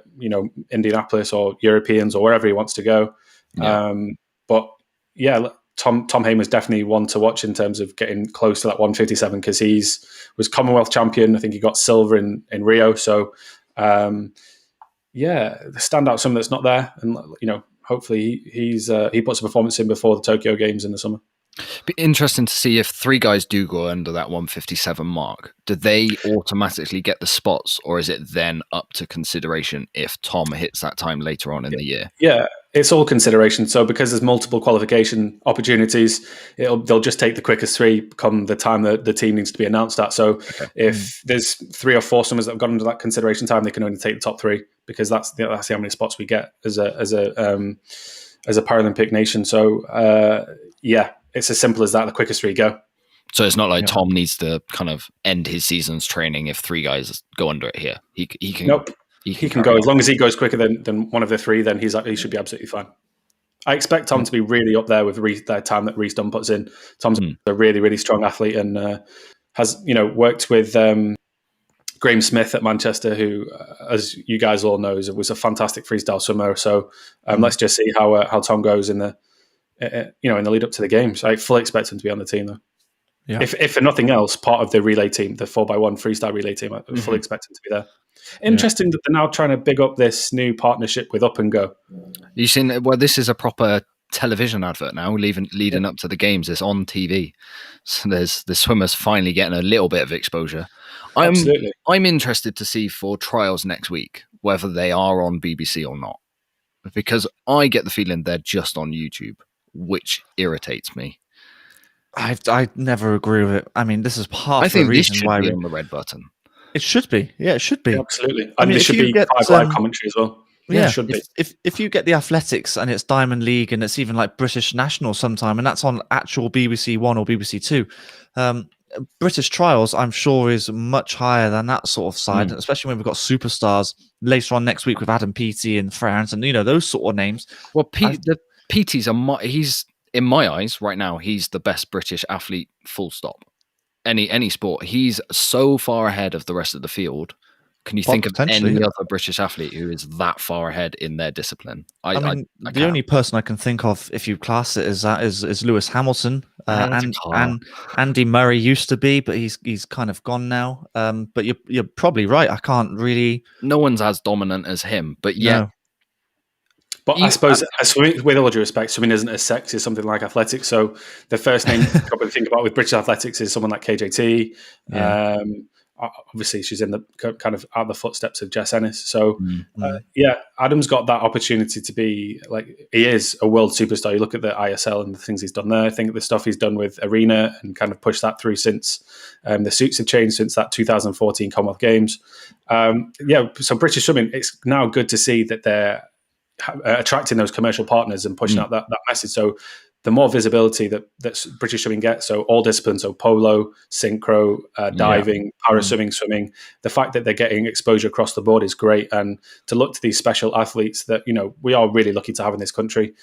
Speaker 3: Indianapolis or Europeans or wherever he wants to go. Yeah. But yeah, Tom Hamer's definitely one to watch in terms of getting close to that 1:57 because was Commonwealth champion. I think he got silver in Rio. So the standout swimmer that's not there, and hopefully he puts a performance in before the Tokyo Games in the summer.
Speaker 1: Be interesting to see if 3 guys do go under that 1:57 mark. Do they automatically get the spots, or is it then up to consideration if Tom hits that time later on in the year?
Speaker 3: Yeah, it's all consideration. So because there's multiple qualification opportunities, they'll just take the quickest 3 come the time that the team needs to be announced at. So if there's 3 or 4 swimmers that have gone under that consideration time, they can only take the top 3 because that's how many spots we get as a Paralympic nation. So it's as simple as that. The quickest 3 go.
Speaker 1: So it's not like Tom needs to kind of end his season's training if 3 guys go under it here. He can.
Speaker 3: Nope. He can go as long as he goes quicker than one of the 3. Then he should be absolutely fine. I expect Tom to be really up there with the time that Reece Dunn puts in. Tom's a really, really strong athlete and has worked with Graham Smith at Manchester, who, as you guys all know, was a fantastic freestyle swimmer. So let's just see how Tom goes in the lead up to the games. I fully expect him to be on the team though. Yeah. If for nothing else, part of the relay team, the 4x1 freestyle relay team, I fully expect him to be there. Interesting that they're now trying to big up this new partnership with Up and Go.
Speaker 1: You seen? Well, this is a proper television advert now, leading up to the games. It's on TV, so there's the swimmers finally getting a little bit of exposure. I'm interested to see for trials next week whether they are on BBC or not, because I get the feeling they're just on YouTube, which irritates me.
Speaker 2: I never agree with it. I mean, this is part of the reason why
Speaker 1: be on the red button.
Speaker 2: It should be. Yeah, it should be.
Speaker 3: Yeah, absolutely. And it should be 5 live commentary as well.
Speaker 2: Yeah,
Speaker 3: it should be.
Speaker 2: If you get the athletics and it's Diamond League and it's even like British National sometime, and that's on actual BBC One or BBC Two, British trials, I'm sure, is much higher than that sort of side, especially when we've got superstars later on next week with Adam Peaty and France and those sort of names.
Speaker 1: Well, the Peaty's he's in my eyes right now, he's the best British athlete. Full stop. Any sport, he's so far ahead of the rest of the field. Can you think of any other British athlete who is that far ahead in their discipline? I mean,
Speaker 2: the only person I can think of, if you class it as that, is Lewis Hamilton. And Andy Murray used to be, but he's kind of gone now. But you're probably right. I can't really.
Speaker 1: No one's as dominant as him, but yeah.
Speaker 2: No.
Speaker 3: But I suppose, swimming, with all due respect, swimming isn't as sexy as something like athletics. So the first name you probably think about with British athletics is someone like KJT. Yeah. Obviously, she's in the kind of out the footsteps of Jess Ennis. So, Adam's got that opportunity to be he is a world superstar. You look at the ISL and the things he's done there. I think the stuff he's done with Arena and kind of pushed that through since the suits have changed since that 2014 Commonwealth Games. So British swimming, it's now good to see that they're attracting those commercial partners and pushing out that message. So the more visibility that British swimming gets, so all disciplines, so polo, synchro, diving, para-swimming, swimming, the fact that they're getting exposure across the board is great. And to look to these special athletes that, we are really lucky to have in this country.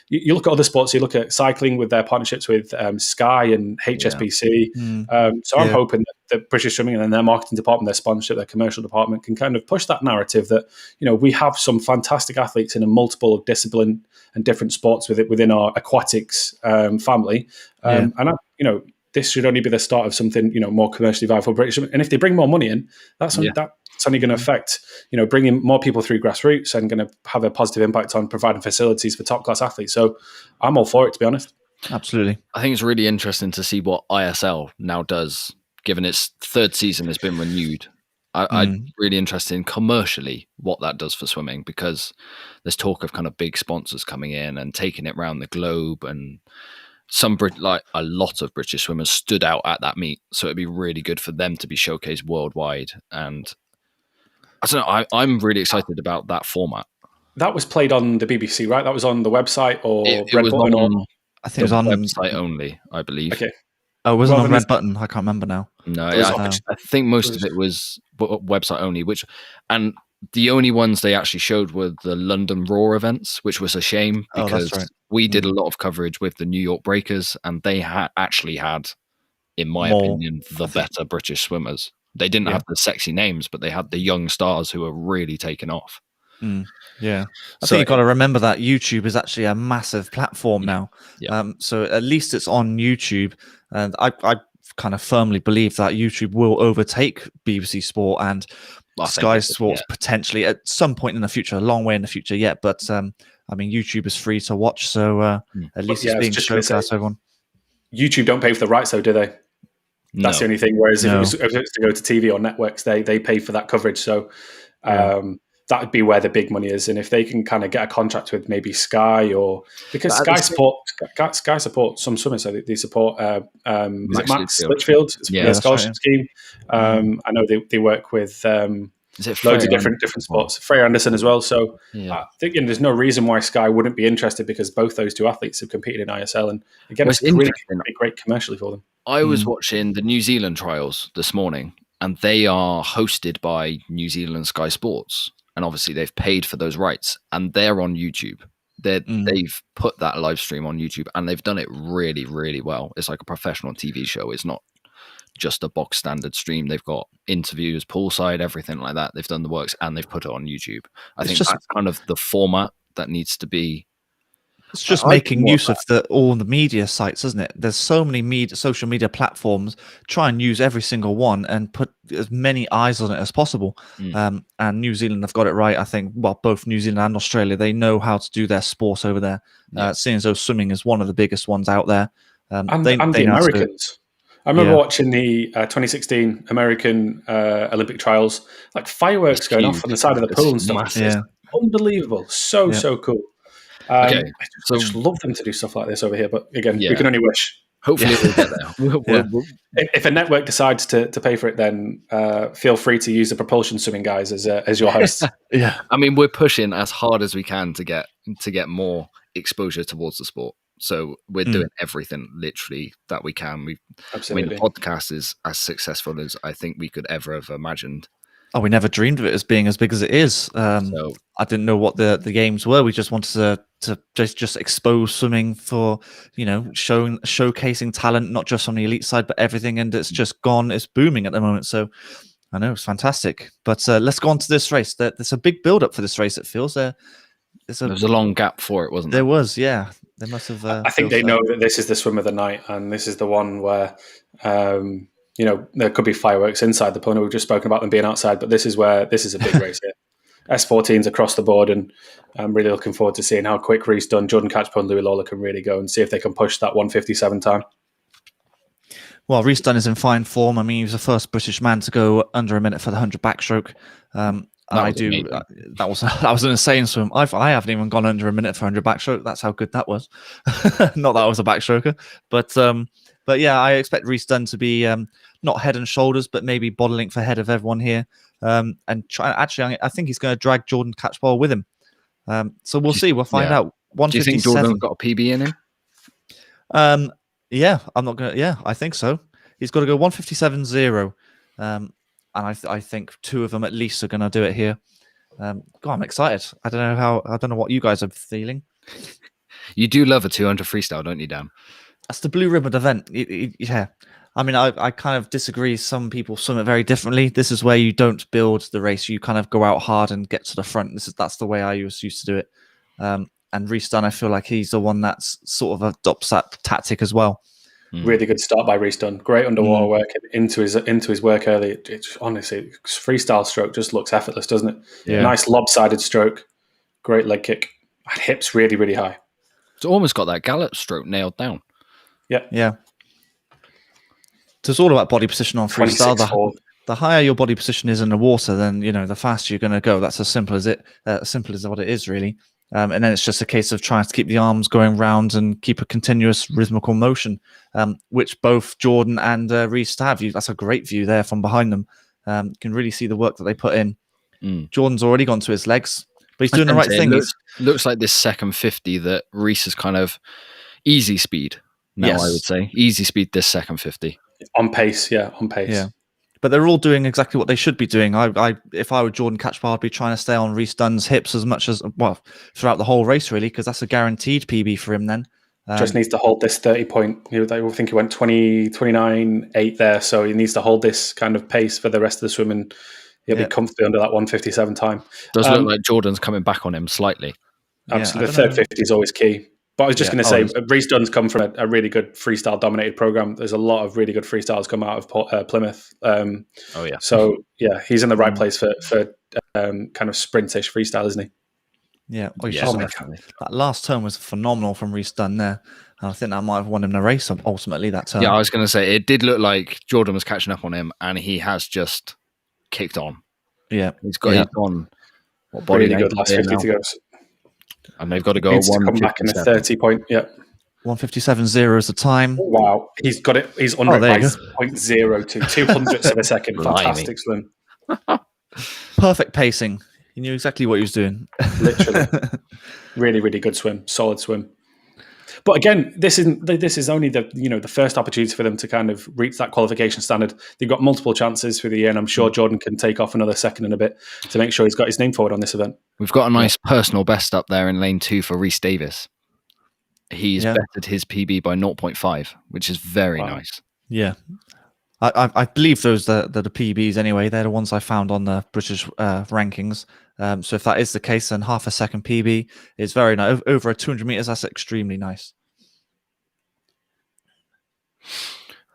Speaker 3: You look at other sports, you look at cycling with their partnerships with Sky and HSBC. So I'm hoping that British Swimming and their marketing department, their sponsorship, their commercial department can kind of push that narrative that, we have some fantastic athletes in a multiple discipline and different sports within our aquatics family. And this should only be the start of something, more commercially viable for British. And if they bring more money in, that's only going to affect, bringing more people through grassroots and going to have a positive impact on providing facilities for top class athletes. So I'm all for it, to be honest.
Speaker 2: Absolutely.
Speaker 1: I think it's really interesting to see what ISL now does, given its third season has been renewed. I'm really interested in commercially what that does for swimming, because there's talk of kind of big sponsors coming in and taking it around the globe, and a lot of British swimmers stood out at that meet, so it'd be really good for them to be showcased worldwide. And I don't know, I'm really excited about that format.
Speaker 3: That was played on the BBC, right? That was on the website or
Speaker 1: it
Speaker 3: Red
Speaker 1: was
Speaker 3: Button?
Speaker 1: On
Speaker 2: I think it was on
Speaker 1: website only, I believe.
Speaker 3: Okay.
Speaker 2: Oh, it wasn't on Red Button. I can't remember now.
Speaker 1: No, I think most of it was website only, and the only ones they actually showed were the London Raw events, which was a shame because we did a lot of coverage with the New York Breakers, and they actually had, in my opinion, the better British swimmers. They didn't have the sexy names, but they had the young stars who are really taking off.
Speaker 2: Yeah, I think you've got to remember that YouTube is actually a massive platform now. So at least it's on YouTube, and I kind of firmly believe that YouTube will overtake BBC Sport and Sky Sports potentially at some point in the future, a long way in the future yet. But I mean, YouTube is free to watch, so at least it's being showcased to everyone.
Speaker 3: YouTube don't pay for the rights, though, do they? That's the only thing. Whereas if it was to go to TV or networks, they pay for that coverage. So that would be where the big money is. And if they can kind of get a contract with maybe Sky, or because Sky support some swimmers, so they support Max Litchfield, the scholarship scheme. I know they work with loads of different sports. Freya Anderson as well. So I think there's no reason why Sky wouldn't be interested, because both those two athletes have competed in ISL, and again, it's really great commercially for them.
Speaker 1: I was watching the New Zealand trials this morning, and they are hosted by New Zealand Sky Sports, and obviously they've paid for those rights, and they're on YouTube. They've put that live stream on YouTube, and they've done it really, really well. It's like a professional TV show. It's not just a box standard stream. They've got interviews, poolside, everything like that. They've done the works, and they've put it on YouTube. I think that's kind of the format that needs to be.
Speaker 2: It's just making use of all the media sites, isn't it? There's so many social media platforms. Try and use every single one and put as many eyes on it as possible. And New Zealand have got it right, I think. Well, both New Zealand and Australia, they know how to do their sport over there. Seeing as though swimming is one of the biggest ones out there.
Speaker 3: And the Americans. I remember watching the 2016 American Olympic trials, like fireworks going off on the side of the pool and stuff. It's unbelievable. So cool. I just love them to do stuff like this over here, but again, we can only wish.
Speaker 1: Hopefully we'll get there.
Speaker 3: If a network decides to pay for it, then feel free to use the Propulsion Swimming guys as your hosts.
Speaker 1: I mean, we're pushing as hard as we can to get more exposure towards the sport. So we're doing everything literally that we can.
Speaker 3: Absolutely.
Speaker 1: I mean, the podcast is as successful as I think we could ever have imagined.
Speaker 2: Oh, we never dreamed of it as being as big as it is. I didn't know what the games were. We just wanted to just expose swimming for, showcasing talent, not just on the elite side, but everything. And it's just gone. It's booming at the moment. So I know it's fantastic. But let's go on to this race. There's a big build up for this race. It feels there was
Speaker 1: a long gap for it, wasn't there?
Speaker 2: There was, yeah. They must have.
Speaker 3: I think they know that this is the swim of the night, and this is the one where. There could be fireworks inside the pool. We've just spoken about them being outside, but this is a big race here. S14s across the board, and I'm really looking forward to seeing how quick Rhys Dunn, Jordan Catchpole, and Louis Lawler can really go and see if they can push that 1:57 time.
Speaker 2: Well, Rhys Dunn is in fine form. I mean, he was the first British man to go under a minute for the 100 backstroke. That was an insane swim. I haven't even gone under a minute for 100 backstroke. That's how good that was. Not that I was a backstroker, but yeah, I expect Rhys Dunn to be not head and shoulders, but maybe body length ahead of everyone here. And I think he's going to drag Jordan Catchpole with him. So we'll see. We'll find out.
Speaker 1: Do you think Jordan got a PB in him?
Speaker 2: Yeah, I'm not gonna. Yeah, I think so. He's got to go 157.0, and I think two of them at least are gonna do it here. God, I'm excited. I don't know what you guys are feeling.
Speaker 1: You do love a 200 freestyle, don't you, Dan?
Speaker 2: That's the blue ribbon event. Yeah. I mean, I kind of disagree. Some people swim it very differently. This is where you don't build the race. You kind of go out hard and get to the front. That's the way I used to do it. And Reece Dunn, I feel like he's the one that's sort of adopts that tactic as well.
Speaker 3: Really good start by Reece Dunn. Great underwater work into his work early. It's honestly, freestyle stroke just looks effortless, doesn't it?
Speaker 2: Yeah.
Speaker 3: Nice lopsided stroke. Great leg kick. And hips really, really high.
Speaker 1: It's almost got that gallop stroke nailed down.
Speaker 2: Yeah. So it's all about body position on freestyle. The higher your body position is in the water, then the faster you're going to go. That's as simple as what it is, really. And then it's just a case of trying to keep the arms going round and keep a continuous rhythmical motion, which both Jordan and Reece have. That's a great view there from behind them. You can really see the work that they put in. Jordan's already gone to his legs, but he's doing the right thing.
Speaker 1: Looks like this second 50 that Reece is kind of easy speed. No, yes. I would say easy speed this second 50.
Speaker 3: On pace, yeah, on pace.
Speaker 2: Yeah. But they're all doing exactly what they should be doing. If I were Jordan Catchbar, I'd be trying to stay on Reece Dunn's hips as much as, throughout the whole race, really, because that's a guaranteed PB for him then.
Speaker 3: Just needs to hold this 30 point. I think he went 29.8 there, so he needs to hold this kind of pace for the rest of the swim, and he'll be comfortably under that 157 time.
Speaker 1: Does look like Jordan's coming back on him slightly.
Speaker 3: Absolutely. The third 50 is always key. But I was just going to say, Reece Dunn's come from a really good freestyle-dominated program. There's a lot of really good freestyles come out of Plymouth. So, yeah, he's in the right place for kind of sprintish freestyle, isn't he?
Speaker 2: Yeah. That last turn was phenomenal from Reece Dunn there. And I think that might have won him the race, ultimately, that turn.
Speaker 1: Yeah, I was going to say, it did look like Jordan was catching up on him, and he has just kicked on.
Speaker 2: Yeah.
Speaker 1: He's gone.
Speaker 3: What body really good last 50 to go.
Speaker 1: And they've got to go
Speaker 3: 157. 30 point, yeah.
Speaker 2: 157.0 is the time.
Speaker 3: Wow, he's got it. He's under it by 0.02, 200ths of a second. Fantastic swim.
Speaker 2: Perfect pacing. He knew exactly what he was doing.
Speaker 3: Literally, really, really good swim. Solid swim. But again, this is only the first opportunity for them to kind of reach that qualification standard. They've got multiple chances through the year, and I'm sure Jordan can take off another second and a bit to make sure he's got his name forward on this event.
Speaker 1: We've got a nice personal best up there in lane 2 for Reece Davis. He's bettered his PB by 0.5, which is very nice.
Speaker 2: Yeah. I believe those are the PBs anyway. They're the ones I found on the British rankings. So if that is the case, then half a second PB is very nice. Over 200 meters, that's extremely nice.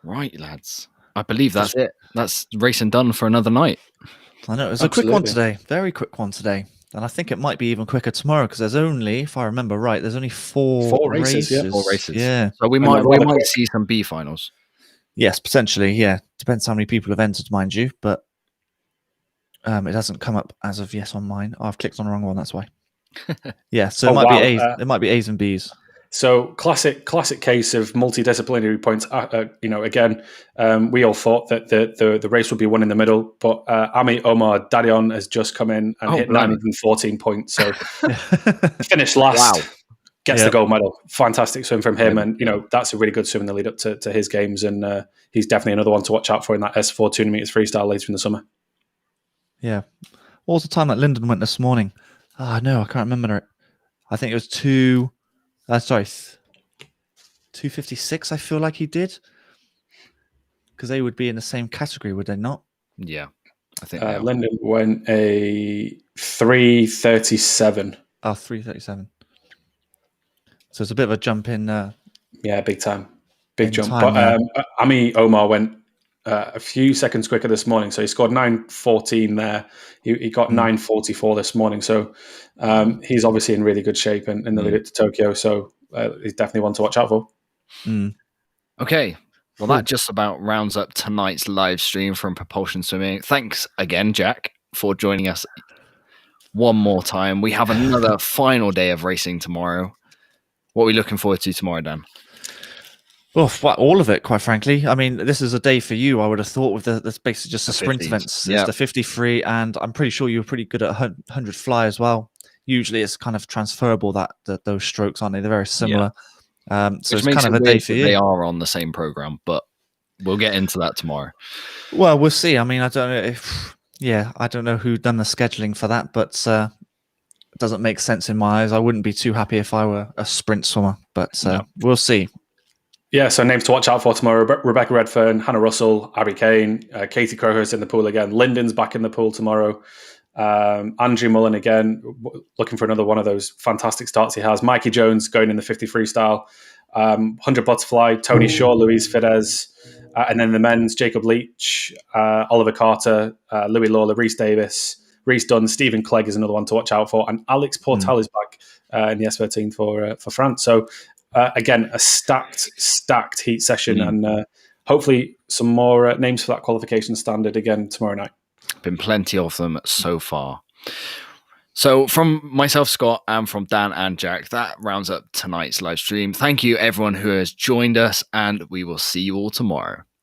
Speaker 1: Right, lads. I believe that's it. That's racing done for another night.
Speaker 2: I know. It was a quick one today. Very quick one today. And I think it might be even quicker tomorrow because there's only, if I remember right, there's only four races.
Speaker 1: Yeah. 4 races.
Speaker 2: Yeah.
Speaker 1: So we might see some B finals.
Speaker 2: Yes, potentially. Yeah. Depends how many people have entered, mind you. But it hasn't come up as of yet on mine. Oh, I've clicked on the wrong one. That's why. Yeah. So it might be A's. It might be A's and B's.
Speaker 3: So classic case of multidisciplinary points. Again, we all thought that the race would be won in the middle, but Ami Omar Dadion has just come in and hit 914 points. So finished last. Wow. Gets the gold medal. Fantastic swim from him, and that's a really good swim in the lead up to his games, and he's definitely another one to watch out for in that S4 200 meters freestyle later in the summer.
Speaker 2: Yeah. What was the time that Lyndon went this morning? No, I can't remember it. I think it was 2:56. I feel like he did, because they would be in the same category, would they not?
Speaker 1: Yeah, I think
Speaker 3: Lyndon went a 3:37.
Speaker 2: Oh, 3:37. So it's a bit of a jump in.
Speaker 3: Yeah, big time, big jump. But Ami Omar went a few seconds quicker this morning, so he scored 9:14 there. He got 9:44 this morning, so he's obviously in really good shape in the lead up to Tokyo. So he's definitely one to watch out for.
Speaker 1: Okay, well that just about rounds up tonight's live stream from Propulsion Swimming. Thanks again, Jack, for joining us one more time. We have another final day of racing tomorrow. What are we looking forward to tomorrow, Dan?
Speaker 2: Well, all of it, quite frankly. I mean, this is a day for you, I would have thought, with that's basically just the sprint
Speaker 1: 50s.
Speaker 2: Events. It's the 53, and I'm pretty sure you were pretty good at 100 fly as well. Usually it's kind of transferable, that those strokes, aren't they? They're very similar. So
Speaker 1: Which
Speaker 2: it's
Speaker 1: makes
Speaker 2: kind of
Speaker 1: it
Speaker 2: a day
Speaker 1: weird
Speaker 2: for
Speaker 1: that
Speaker 2: you.
Speaker 1: they are on the same program, but we'll get into that tomorrow.
Speaker 2: Well, we'll see. I mean, I don't know if, I don't know who done the scheduling for that, but it doesn't make sense in my eyes. I wouldn't be too happy if I were a sprint swimmer, but we'll see.
Speaker 3: Yeah, so names to watch out for tomorrow: Rebecca Redfern, Hannah Russell, Abby Kane, Katie Crowhurst in the pool again. Lyndon's back in the pool tomorrow. Andrew Mullen again, looking for another one of those fantastic starts he has. Mikey Jones going in the 50 freestyle. 100 butterfly, Tony Shaw, Louise Fidesz. And then the men's, Jacob Leach, Oliver Carter, Louis Lawler, Rhys Davis, Rhys Dunn, Stephen Clegg is another one to watch out for. And Alex Portal is back in the S13 for France. So again, a stacked heat session, and hopefully some more names for that qualification standard again tomorrow night.
Speaker 1: Been plenty of them so far. So from myself, Scott, and from Dan and Jack, that rounds up tonight's live stream. Thank you everyone who has joined us, and we will see you all tomorrow.